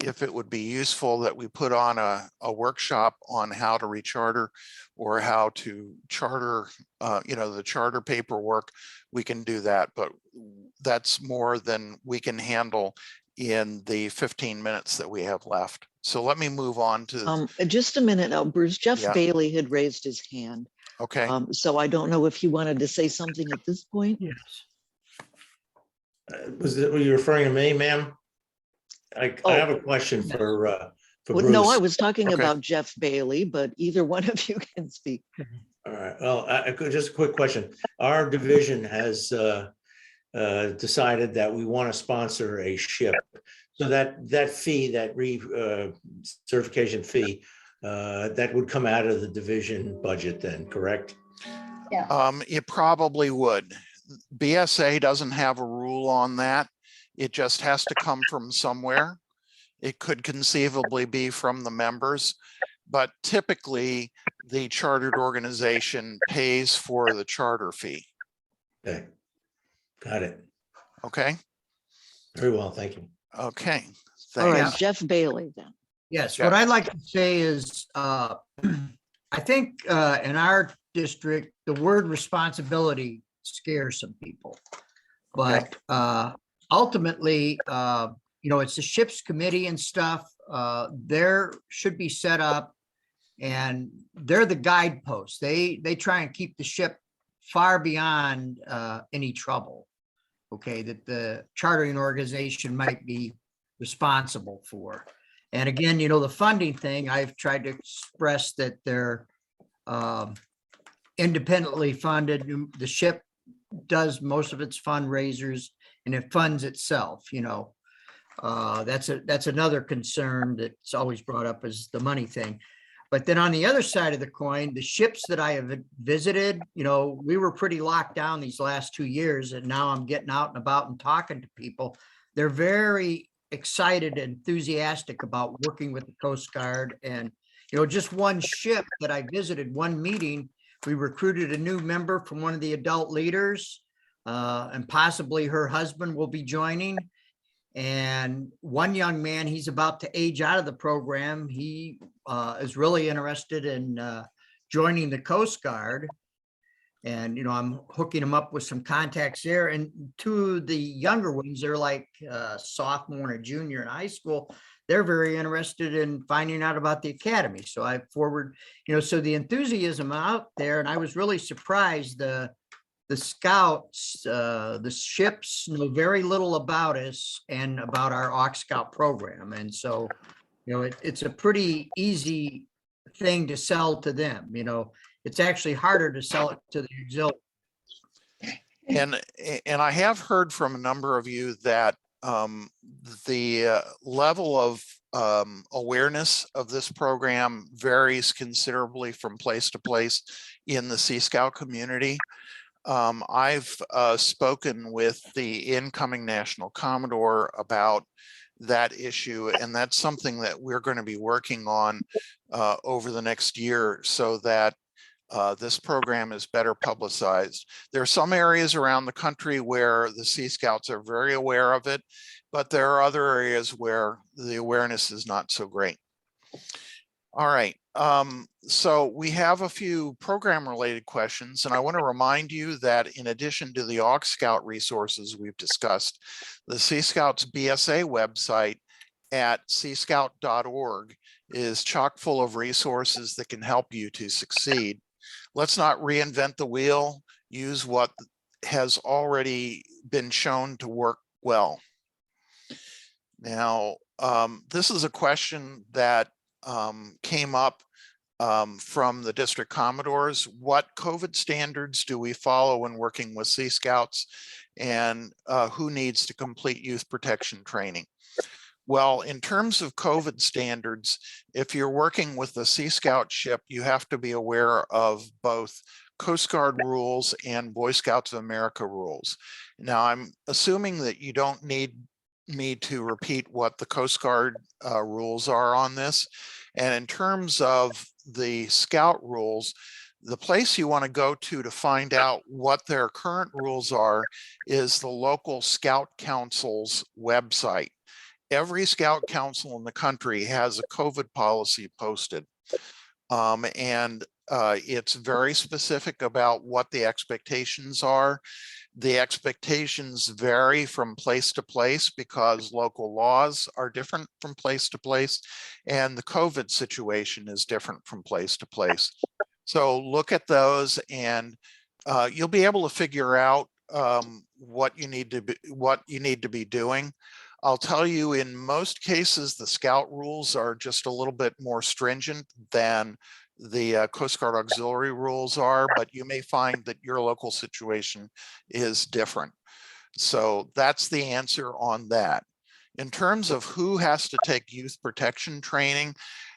if it would be useful that we put on a workshop on how to recharter or how to charter, the charter paperwork, we can do that, but that's more than we can handle in the 15 minutes that we have left. So let me move on to, Just a minute now, Bruce. Jeff Yeah. Bailey had raised his hand. okay, So I don't know if he wanted to say something at this point. Yes. Were you referring to me, ma'am? I Oh. have a question for Well, Bruce. no, I was talking Okay. about Jeff Bailey, but either one of you can speak. All right, well, just a quick question. Our division has decided that we want to sponsor a ship. So that fee, that certification fee, that would come out of the division budget then, correct? it probably would. BSA doesn't have a rule on that. It just has to come from somewhere. It could conceivably be from the members, but typically the chartered organization pays for the charter fee. Okay, got it. Okay, Very well, thank you. okay. All right, Thanks. Jeff Bailey then. Yes, Yeah. what I'd like to say is, I think in our district, the word responsibility scares some people. But ultimately, it's the ship's committee and stuff. There should be set up, and they're the guideposts. They try and keep the ship far beyond any trouble, okay, that the chartering organization might be responsible for. And again, the funding thing, I've tried to express that they're independently funded. The ship does most of its fundraisers and it funds itself, that's another concern that's always brought up, is the money thing. But then on the other side of the coin, the ships that I have visited, we were pretty locked down these last 2 years, and now I'm getting out and about and talking to people. They're very excited and enthusiastic about working with the Coast Guard. And, just one ship that I visited, one meeting, we recruited a new member from one of the adult leaders, and possibly her husband will be joining. And one young man, he's about to age out of the program. He is really interested in joining the Coast Guard. And, I'm hooking him up with some contacts there. And two of the younger ones, they're like sophomore and a junior in high school. They're very interested in finding out about the academy. So I forward, so the enthusiasm out there. And I was really surprised. The scouts, the ships know very little about us and about our AuxScout program. And so, it's a pretty easy thing to sell to them. It's actually harder to sell it to the auxiliary. And I have heard from a number of you that the level of awareness of this program varies considerably from place to place in the Sea Scout community. I've spoken with the incoming National Commodore about that issue, and that's something that we're going to be working on over the next year, so that this program is better publicized. There are some areas around the country where the Sea Scouts are very aware of it, but there are other areas where the awareness is not so great. All right, so we have a few program related questions, and I want to remind you that in addition to the AuxScout resources we've discussed, the Sea Scouts BSA website at seascout.org is chock full of resources that can help you to succeed. Let's not reinvent the wheel. Use what has already been shown to work well. Now, this is a question that came up from the district commodores. What COVID standards do we follow when working with Sea Scouts, and who needs to complete youth protection training? Well, in terms of COVID standards, if you're working with a Sea Scout ship, you have to be aware of both Coast Guard rules and Boy Scouts of America rules. Now, I'm assuming that you don't need me to repeat what the Coast Guard rules are on this. And in terms of the Scout rules, the place you want to go to find out what their current rules are is the local Scout Council's website. every Scout council in the country has a COVID policy posted. And it's very specific about what the expectations are. The expectations vary from place to place because local laws are different from place to place, and the COVID situation is different from place to place. So look at those, and you'll be able to figure out what you need to be doing. I'll tell you, in most cases, the Scout rules are just a little bit more stringent than the Coast Guard auxiliary rules are, but you may find that your local situation is different. So that's the answer on that. In terms of who has to take youth protection training,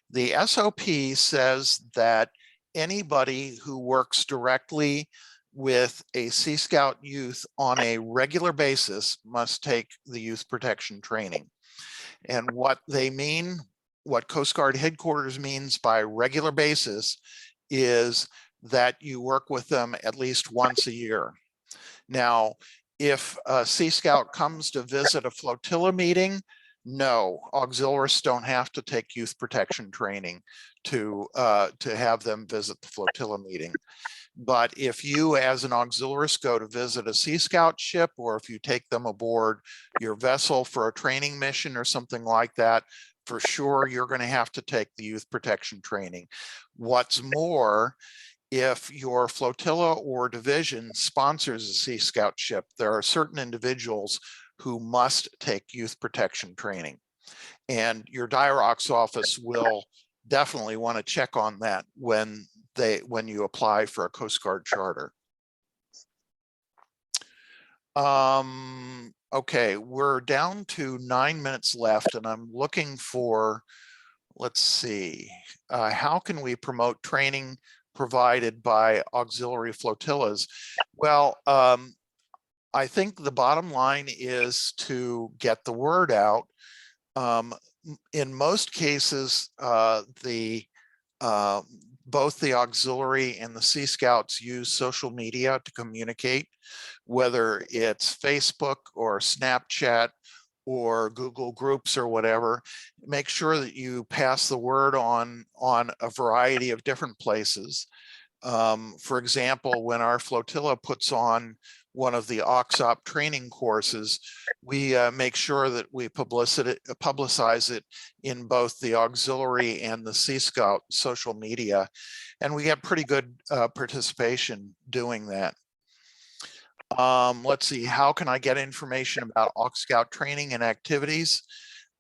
the SOP says that anybody who works directly with a Sea Scout youth on a regular basis must take the youth protection training. And what they mean, what Coast Guard headquarters means by regular basis, is that you work with them at least once a year. Now, if a Sea Scout comes to visit a flotilla meeting, no, auxiliaries don't have to take youth protection training to have them visit the flotilla meeting. But if you as an auxiliarist go to visit a Sea Scout ship, or if you take them aboard your vessel for a training mission or something like that, for sure you're going to have to take the youth protection training. What's more, if your flotilla or division sponsors a Sea Scout ship, there are certain individuals who must take youth protection training. And your DIROC's office will definitely want to check on that when you apply for a Coast Guard charter. Okay, we're down to 9 minutes left, and I'm looking for, let's see, how can we promote training provided by auxiliary flotillas? Well, I think the bottom line is to get the word out. In most cases, both the auxiliary and the Sea Scouts use social media to communicate, whether it's Facebook or Snapchat or Google Groups or whatever. Make sure that you pass the word on a variety of different places. For example, when our flotilla puts on one of the AuxScout training courses, we make sure that we publicize it in both the auxiliary and the Sea Scout social media, and we get pretty good participation doing that. Let's see, how can I get information about AuxScout training and activities?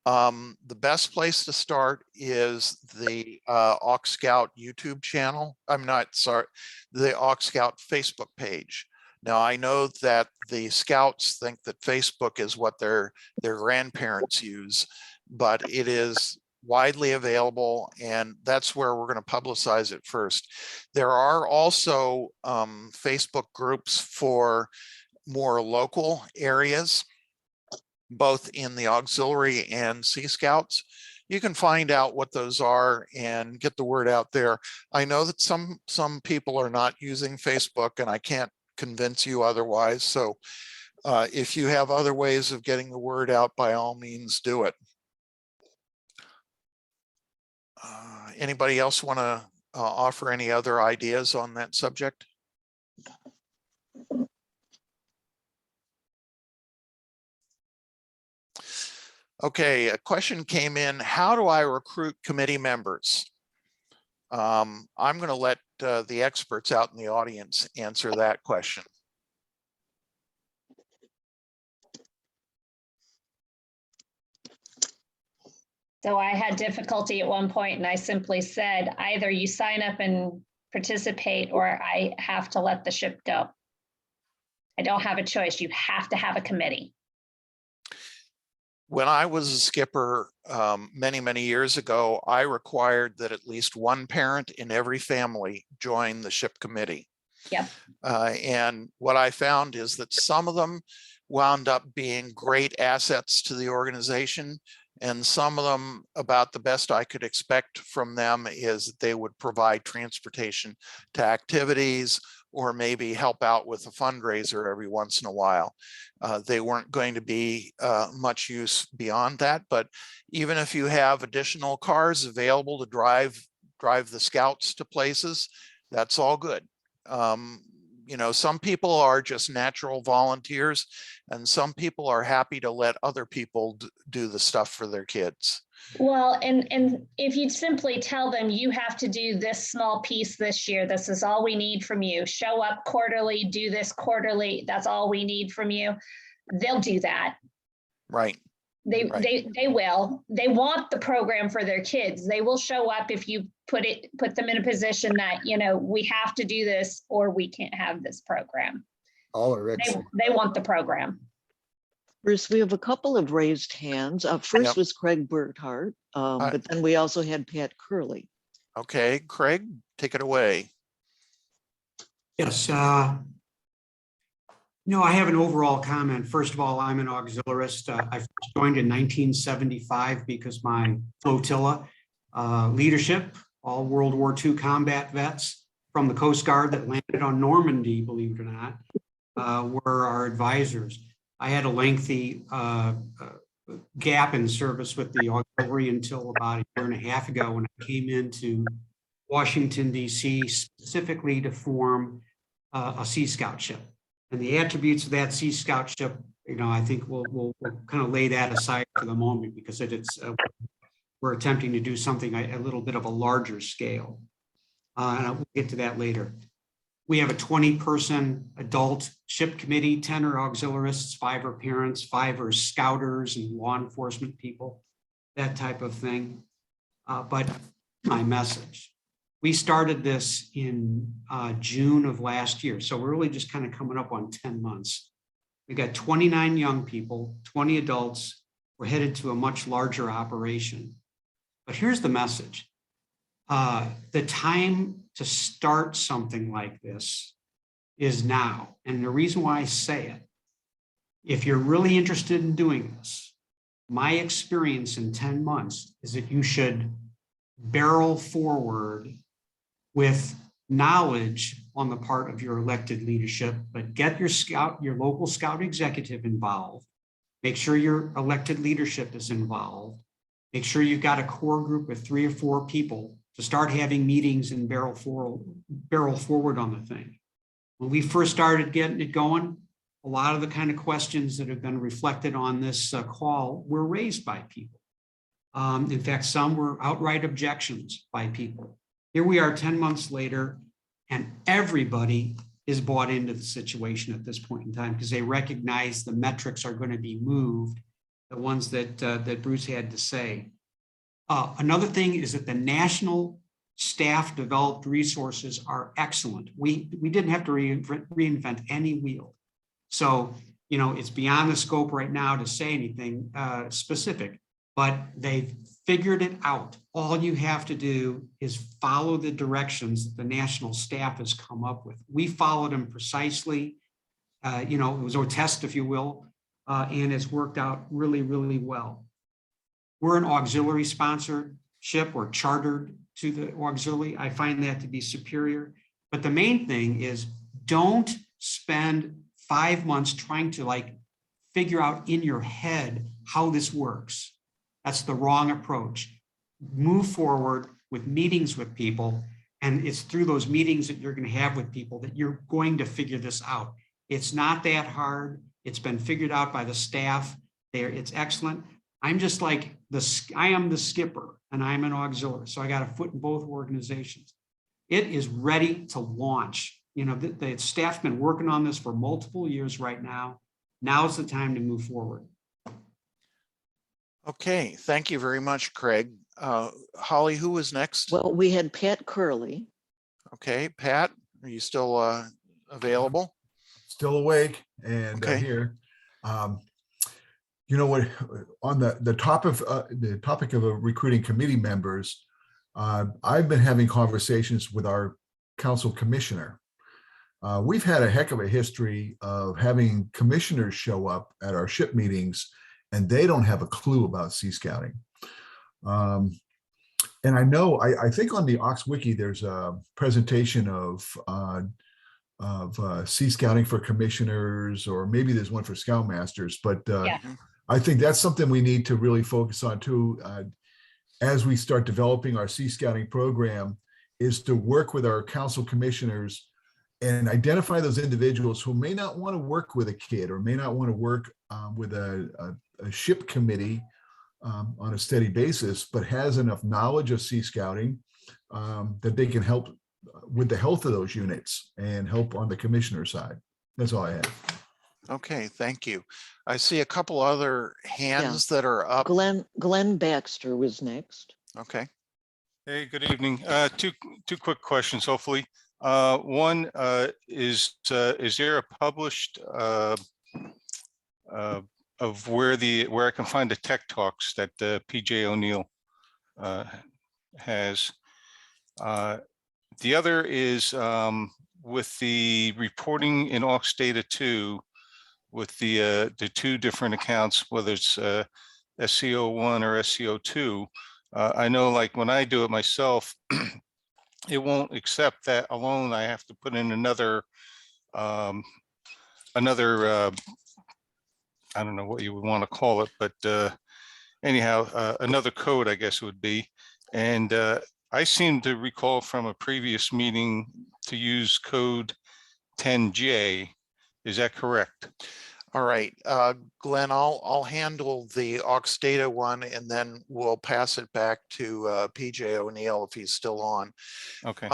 The best place to start is the AuxScout YouTube channel. The AuxScout Facebook page. Now, I know that the Scouts think that Facebook is what their grandparents use, but it is widely available, and that's where we're going to publicize it first. There are also Facebook groups for more local areas, both in the auxiliary and Sea Scouts. You can find out what those are and get the word out there. I know that some people are not using Facebook, and I can't convince you otherwise. So if you have other ways of getting the word out, by all means do it. Anybody else want to offer any other ideas on that subject? Okay, a question came in. How do I recruit committee members? I'm going to let the experts out in the audience answer that question. So I had difficulty at one point, and I simply said, either you sign up and participate, or I have to let the ship go. I don't have a choice. You have to have a committee. When I was a skipper many years ago, I required that at least one parent in every family join the ship committee. Yep. And what I found is that some of them wound up being great assets to the organization. And some of them, about the best I could expect from them, is that they would provide transportation to activities or maybe help out with a fundraiser every once in a while. They weren't going to be much use beyond that, but even if you have additional cars available to drive the scouts to places, that's all good. You know, some people are just natural volunteers, and some people are happy to let other people do the stuff for their kids. Well, and if you simply tell them you have to do this small piece this year, this is all we need from you. Show up quarterly, do this quarterly. That's all we need from you. They'll do that. Right. They will. They want the program for their kids. They will show up if you put them in a position that, you know, we have to do this or we can't have this program. All are excellent. They want the program. Bruce, we have a couple of raised hands. First Yep. was Craig Burkhart, but then we also had Pat Curley. Okay, Craig, take it away. Yes. No, I have an overall comment. First of all, I'm an auxiliarist. I first joined in 1975 because my flotilla leadership, all World War II combat vets from the Coast Guard that landed on Normandy, believe it or not, were our advisors. I had a lengthy gap in service with the auxiliary until about a year and a half ago when I came into Washington, D.C., specifically to form a Sea Scout ship. And the attributes of that Sea Scout ship, you know, I think we'll kind of lay that aside for the moment because we're attempting to do something a little bit of a larger scale. And I'll get to that later. We have a 20-person adult ship committee, 10 are auxiliarists, 5 are parents, 5 are scouters and law enforcement people, that type of thing. But my message. We started this in June of last year. So we're really just kind of coming up on 10 months. We got 29 young people, 20 adults. We're headed to a much larger operation. But here's the message. The time to start something like this is now. And the reason why I say it, if you're really interested in doing this, my experience in 10 months is that you should barrel forward with knowledge on the part of your elected leadership, but get your local scout executive involved. Make sure your elected leadership is involved. Make sure you've got a core group of 3 or 4 people to start having meetings and barrel forward on the thing. When we first started getting it going, a lot of the kind of questions that have been reflected on this call were raised by people. In fact, some were outright objections by people. Here we are 10 months later, and everybody is bought into the situation at this point in time because they recognize the metrics are going to be moved, the ones that Bruce had to say. Another thing is that the national staff developed resources are excellent. We didn't have to reinvent any wheel. So, you know, it's beyond the scope right now to say anything specific, but they've figured it out. All you have to do is follow the directions that the national staff has come up with. We followed them precisely. You know, it was a test, if you will, and it's worked out really, really well. We're an auxiliary sponsored ship or chartered to the auxiliary. I find that to be superior. But the main thing is don't spend 5 months trying to figure out in your head how this works. That's the wrong approach. Move forward with meetings with people. And it's through those meetings that you're going to have with people that you're going to figure this out. It's not that hard. It's been figured out by the staff there. It's excellent. I'm just like I am the skipper and I'm an auxiliary. So I got a foot in both organizations. It is ready to launch. You know, the staff's been working on this for multiple years right now. Now's the time to move forward. Okay, thank you very much, Craig. Holly, who was next? Well, we had Pat Curley. Okay, Pat, are you still available? Still awake and Okay. here. You know what? On the topic of recruiting committee members, I've been having conversations with our council commissioner. We've had a heck of a history of having commissioners show up at our ship meetings and they don't have a clue about Sea Scouting. And I know, I think on the Ox Wiki, there's a presentation of Sea Scouting for commissioners, or maybe there's one for Scoutmasters, but Yeah. I think that's something we need to really focus on too, as we start developing our Sea Scouting program, is to work with our council commissioners and identify those individuals who may not want to work with a kid or may not want to work with a ship committee on a steady basis, but has enough knowledge of Sea Scouting that they can help with the health of those units and help on the commissioner side. That's all I have. Okay, thank you. I see a couple other hands that are up. Glenn Baxter was next. Okay. Hey, good evening. Two quick questions, hopefully. One is there a published of where I can find the tech talks that PJ O'Neill has? The other is with the reporting in Aux Data 2 with the two different accounts, whether it's SCO1 or SCO2. I know, like when I do it myself, it won't accept that alone. I have to put in another I don't know what you would want to call it, but anyhow, another code, I guess it would be. And I seem to recall from a previous meeting to use code 10J. Is that correct? All right, Glenn, I'll handle the Aux Data one, and then we'll pass it back to PJ O'Neill if he's still on. Okay.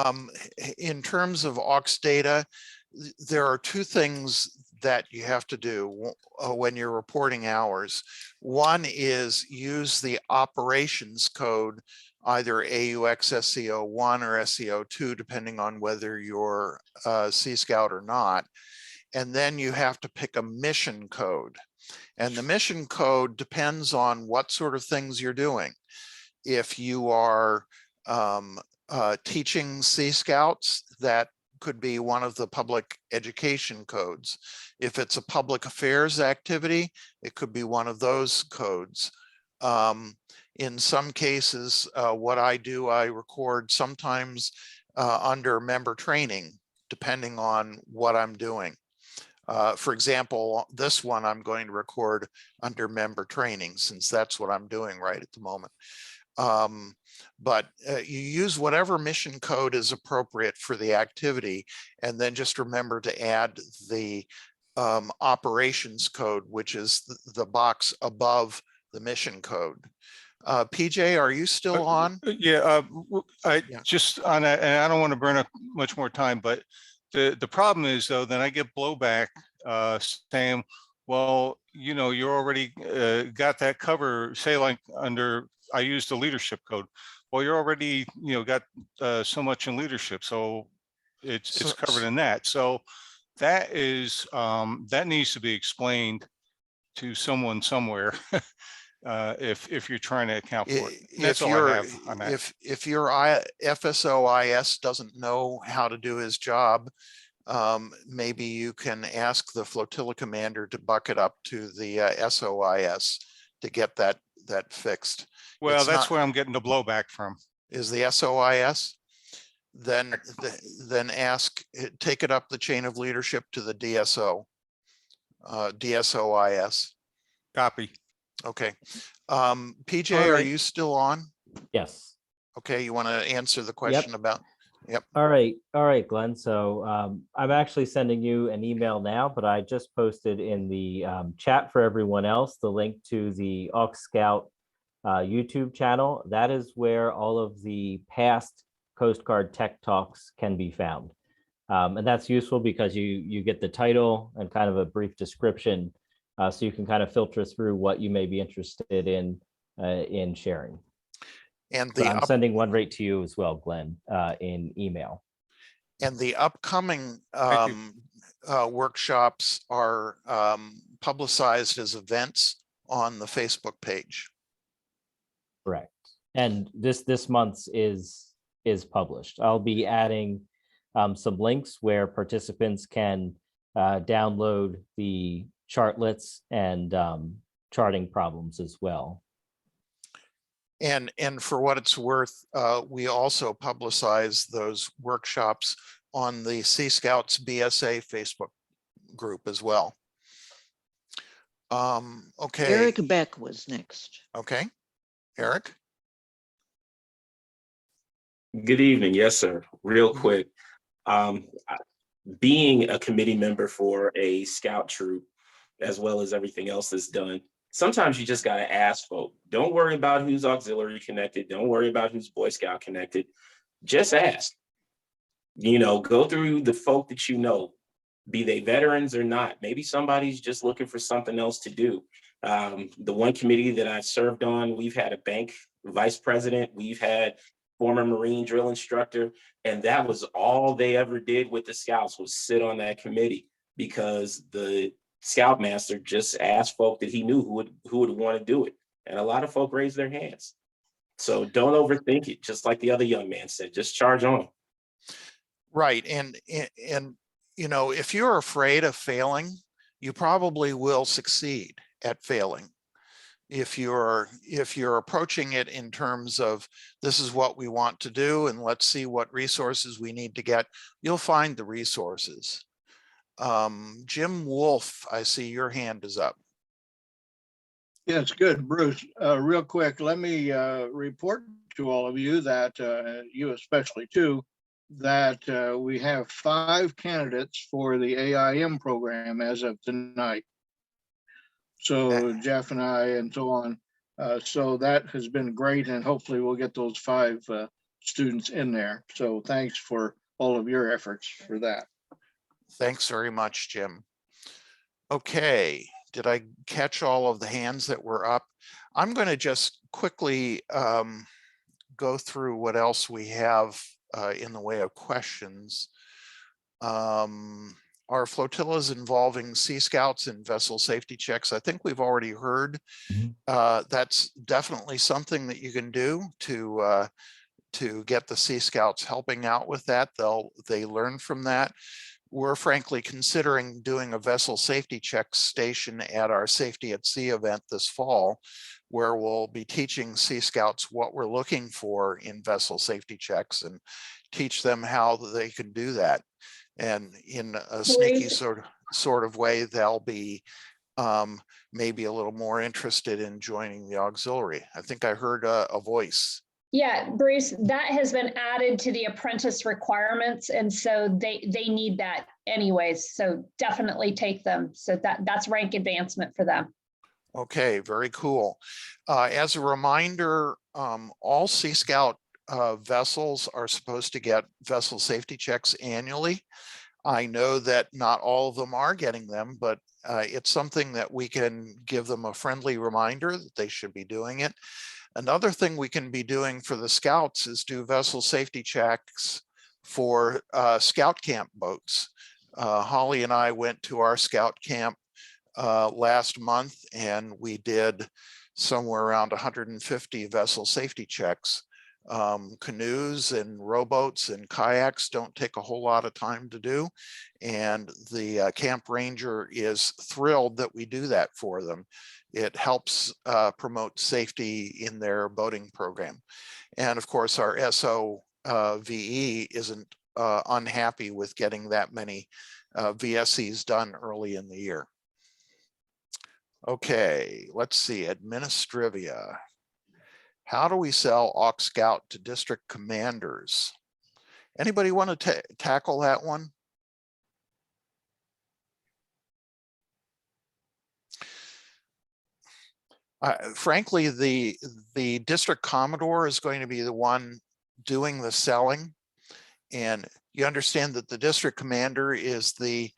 In terms of Aux Data, there are two things that you have to do when you're reporting hours. One is use the operations code, either AUX SCO1 or SCO2, depending on whether you're Sea Scout or not. And then you have to pick a mission code. And the mission code depends on what sort of things you're doing. If you are teaching Sea Scouts, that could be one of the public education codes. If it's a public affairs activity, it could be one of those codes. In some cases, what I do, I record sometimes under member training, depending on what I'm doing. For example, this one I'm going to record under member training, since that's what I'm doing right at the moment. But you use whatever mission code is appropriate for the activity, and then just remember to add the operations code, which is the box above the mission code. PJ, are you still on? Yeah, Yeah. just on that, and I don't want to burn up much more time, but the problem is, though, that I get blowback saying, well, you know, you already got that cover, say like under, I used the leadership code. Well, you're already, you know, got so much in leadership, so it's covered in that. So that is, that needs to be explained to someone somewhere. If you're trying to account for it. That's all I have on that. If your FSOIS doesn't know how to do his job, maybe you can ask the flotilla commander to buck it up to the SOIS to get that fixed. Well, that's where I'm getting the blowback from. Is the SOIS? Then ask, take it up the chain of leadership to the DSO, DSOIS. Copy. Okay. PJ, All are right. you still on? Yes. Okay, you want to answer the question about? Yep. All right, Glenn. So I'm actually sending you an email now, but I just posted in the chat for everyone else the link to the AuxScout YouTube channel. That is where all of the past Coast Guard Tech Talks can be found. And that's useful because you get the title and kind of a brief description, so you can kind of filter through what you may be interested in sharing. And So I'm sending one right to you as well, Glenn, in email. And the upcoming workshops are publicized as events on the Facebook page. Correct. And this month's is published. I'll be adding some links where participants can download the chartlets and charting problems as well. And for what it's worth, we also publicize those workshops on the Sea Scouts BSA Facebook group as well. Okay. Eric Beck was next. Okay, Eric. Good evening. Yes, sir. Real quick. Being a committee member for a scout troop, as well as everything else that's done, sometimes you just got to ask folk. Don't worry about who's auxiliary connected. Don't worry about who's Boy Scout connected. Just ask. You know, go through the folk that you know, be they veterans or not. Maybe somebody's just looking for something else to do. The one committee that I served on, we've had a bank vice president, we've had former Marine drill instructor, and that was all they ever did with the scouts was sit on that committee, because the scoutmaster just asked folk that he knew who would want to do it. And a lot of folk raised their hands. So don't overthink it. Just like the other young man said, just charge on. Right. And you know, if you're afraid of failing, you probably will succeed at failing. If you're approaching it in terms of this is what we want to do and let's see what resources we need to get, you'll find the resources. Jim Wolf, I see your hand is up. Yes, good, Bruce. Real quick, let me report to all of you that, you especially too, that we have 5 candidates for the AIM program as of tonight. So Jeff and I and so on. So that has been great, and hopefully we'll get those 5 students in there. So thanks for all of your efforts for that. Thanks very much, Jim. Okay, did I catch all of the hands that were up? I'm going to just quickly go through what else we have in the way of questions. Our flotillas involving Sea Scouts and vessel safety checks, I think we've already heard. That's definitely something that you can do to get the Sea Scouts helping out with that. They learn from that. We're frankly considering doing a vessel safety check station at our Safety at Sea event this fall, where we'll be teaching Sea Scouts what we're looking for in vessel safety checks and teach them how they can do that. And in a sneaky sort of way, they'll be maybe a little more interested in joining the auxiliary. I think I heard a voice. Yeah, Bruce, that has been added to the apprentice requirements. And so they need that anyways. So definitely take them. So that's rank advancement for them. Okay, very cool. As a reminder, all Sea Scout vessels are supposed to get vessel safety checks annually. I know that not all of them are getting them, but it's something that we can give them a friendly reminder that they should be doing it. Another thing we can be doing for the scouts is do vessel safety checks for scout camp boats. Holly and I went to our scout camp last month, and we did somewhere around 150 vessel safety checks. Canoes and rowboats and kayaks don't take a whole lot of time to do, and the camp ranger is thrilled that we do that for them. It helps promote safety in their boating program. And of course, our SOVE isn't unhappy with getting that many VSEs done early in the year. Okay, let's see, administrivia. How do we sell AuxScout to district commanders? Anybody want to tackle that one? Frankly, the district commodore is going to be the one doing the selling. And you understand that the district commander is the,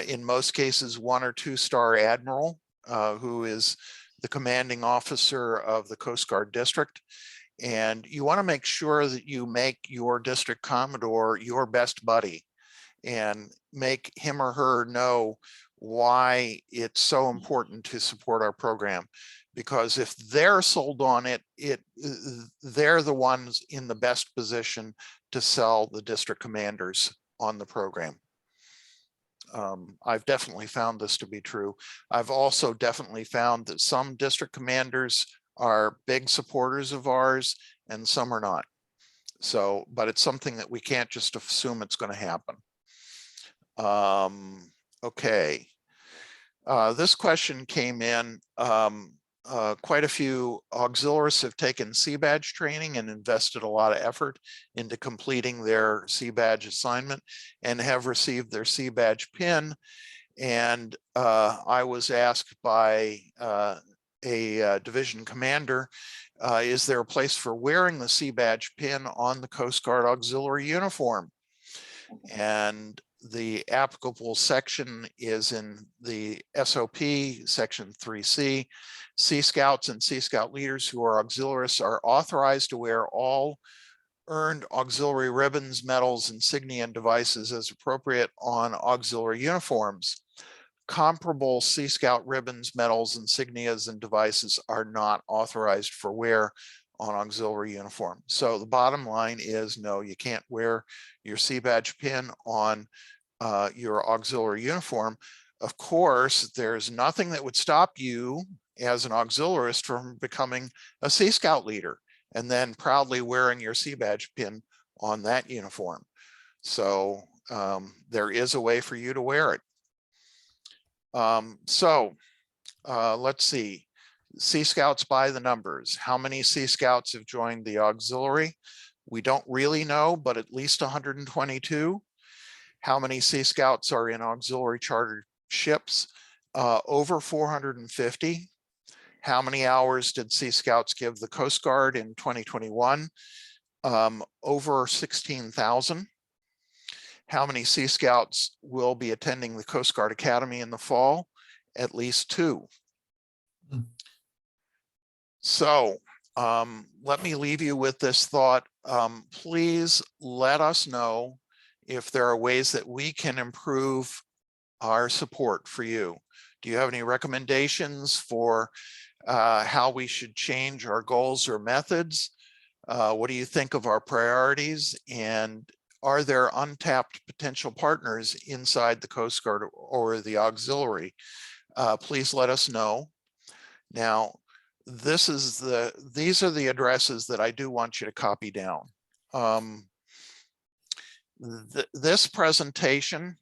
in most cases, 1 or 2 star admiral who is the commanding officer of the Coast Guard district. And you want to make sure that you make your district commodore your best buddy and make him or her know why it's so important to support our program. Because if they're sold on it, they're the ones in the best position to sell the district commanders on the program. I've definitely found this to be true. I've also definitely found that some district commanders are big supporters of ours and some are not. So, but it's something that we can't just assume it's going to happen. Okay. This question came in. Quite a few auxiliaries have taken C-Badge training and invested a lot of effort into completing their C-Badge assignment and have received their C-Badge pin. And I was asked by a division commander, is there a place for wearing the C-Badge pin on the Coast Guard auxiliary uniform? And the applicable section is in the SOP section 3C. Sea Scouts and Sea Scout leaders who are auxiliaries are authorized to wear all earned auxiliary ribbons, medals, insignia, and devices as appropriate on auxiliary uniforms. Comparable Sea Scout ribbons, medals, insignias, and devices are not authorized for wear on auxiliary uniform. So the bottom line is no, you can't wear your C-Badge pin on your auxiliary uniform. Of course, there's nothing that would stop you as an auxiliarist from becoming a Sea Scout leader and then proudly wearing your C-Badge pin on that uniform. So there is a way for you to wear it. Let's see. Sea Scouts by the numbers. How many Sea Scouts have joined the auxiliary? We don't really know, but at least 122. How many Sea Scouts are in auxiliary chartered ships? Over 450. How many hours did Sea Scouts give the Coast Guard in 2021? Over 16,000. How many Sea Scouts will be attending the Coast Guard Academy in the fall? At least 2. So let me leave you with this thought. Please let us know if there are ways that we can improve our support for you. Do you have any recommendations for how we should change our goals or methods? What do you think of our priorities? And are there untapped potential partners inside the Coast Guard or the auxiliary? Please let us know. Now, these are the addresses that I do want you to copy down. This presentation,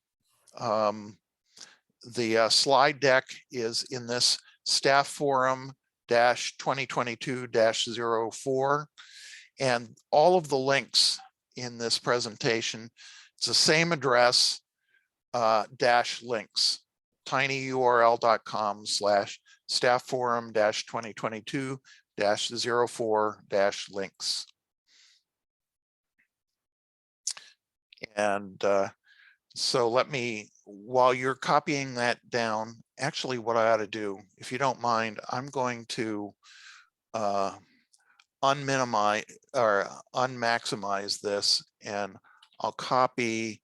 the slide deck is in this staff forum -2022-04, and all of the links in this presentation, it's the same address, -links, tinyurl.com/staffforum-2022-04-links. And so let me, while you're copying that down, actually what I ought to do, if you don't mind, I'm going to unminimize or unmaximize this, and I'll copy,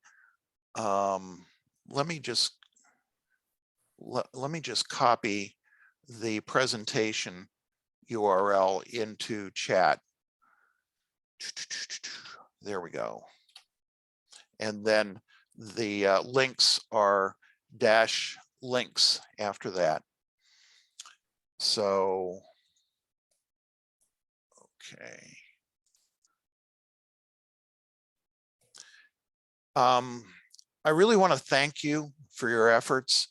let me just copy the presentation URL into chat. There we go. And then the links are -links after that. So, okay. I really want to thank you for your efforts.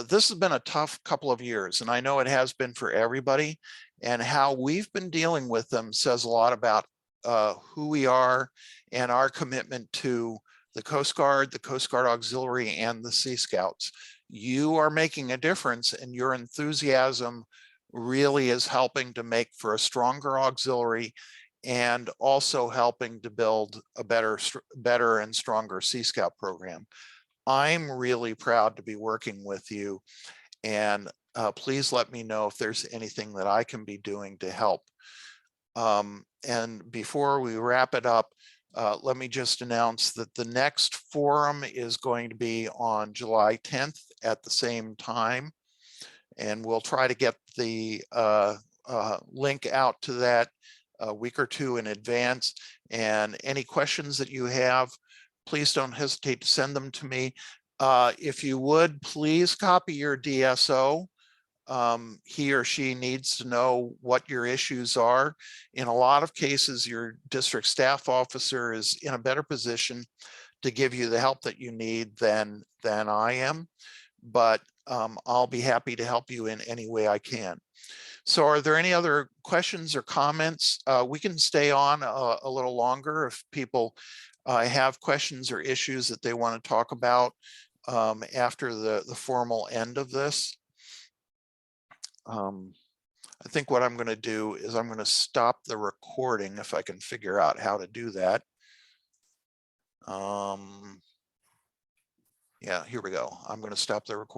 This has been a tough couple of years, and I know it has been for everybody, and how we've been dealing with them says a lot about who we are and our commitment to the Coast Guard, the Coast Guard Auxiliary, and the Sea Scouts. You are making a difference, and your enthusiasm really is helping to make for a stronger auxiliary and also helping to build a better and stronger Sea Scout program. I'm really proud to be working with you, and please let me know if there's anything that I can be doing to help. And before we wrap it up, let me just announce that the next forum is going to be on July 10th at the same time, and we'll try to get the link out to that a week or two in advance. And any questions that you have, please don't hesitate to send them to me. If you would, please copy your DSO. He or she needs to know what your issues are. In a lot of cases, your district staff officer is in a better position to give you the help that you need than I am. But I'll be happy to help you in any way I can. So are there any other questions or comments? We can stay on a little longer if people have questions or issues that they want to talk about after the formal end of this. I think what I'm going to do is I'm going to stop the recording if I can figure out how to do that. Yeah, here we go. I'm going to stop the recording.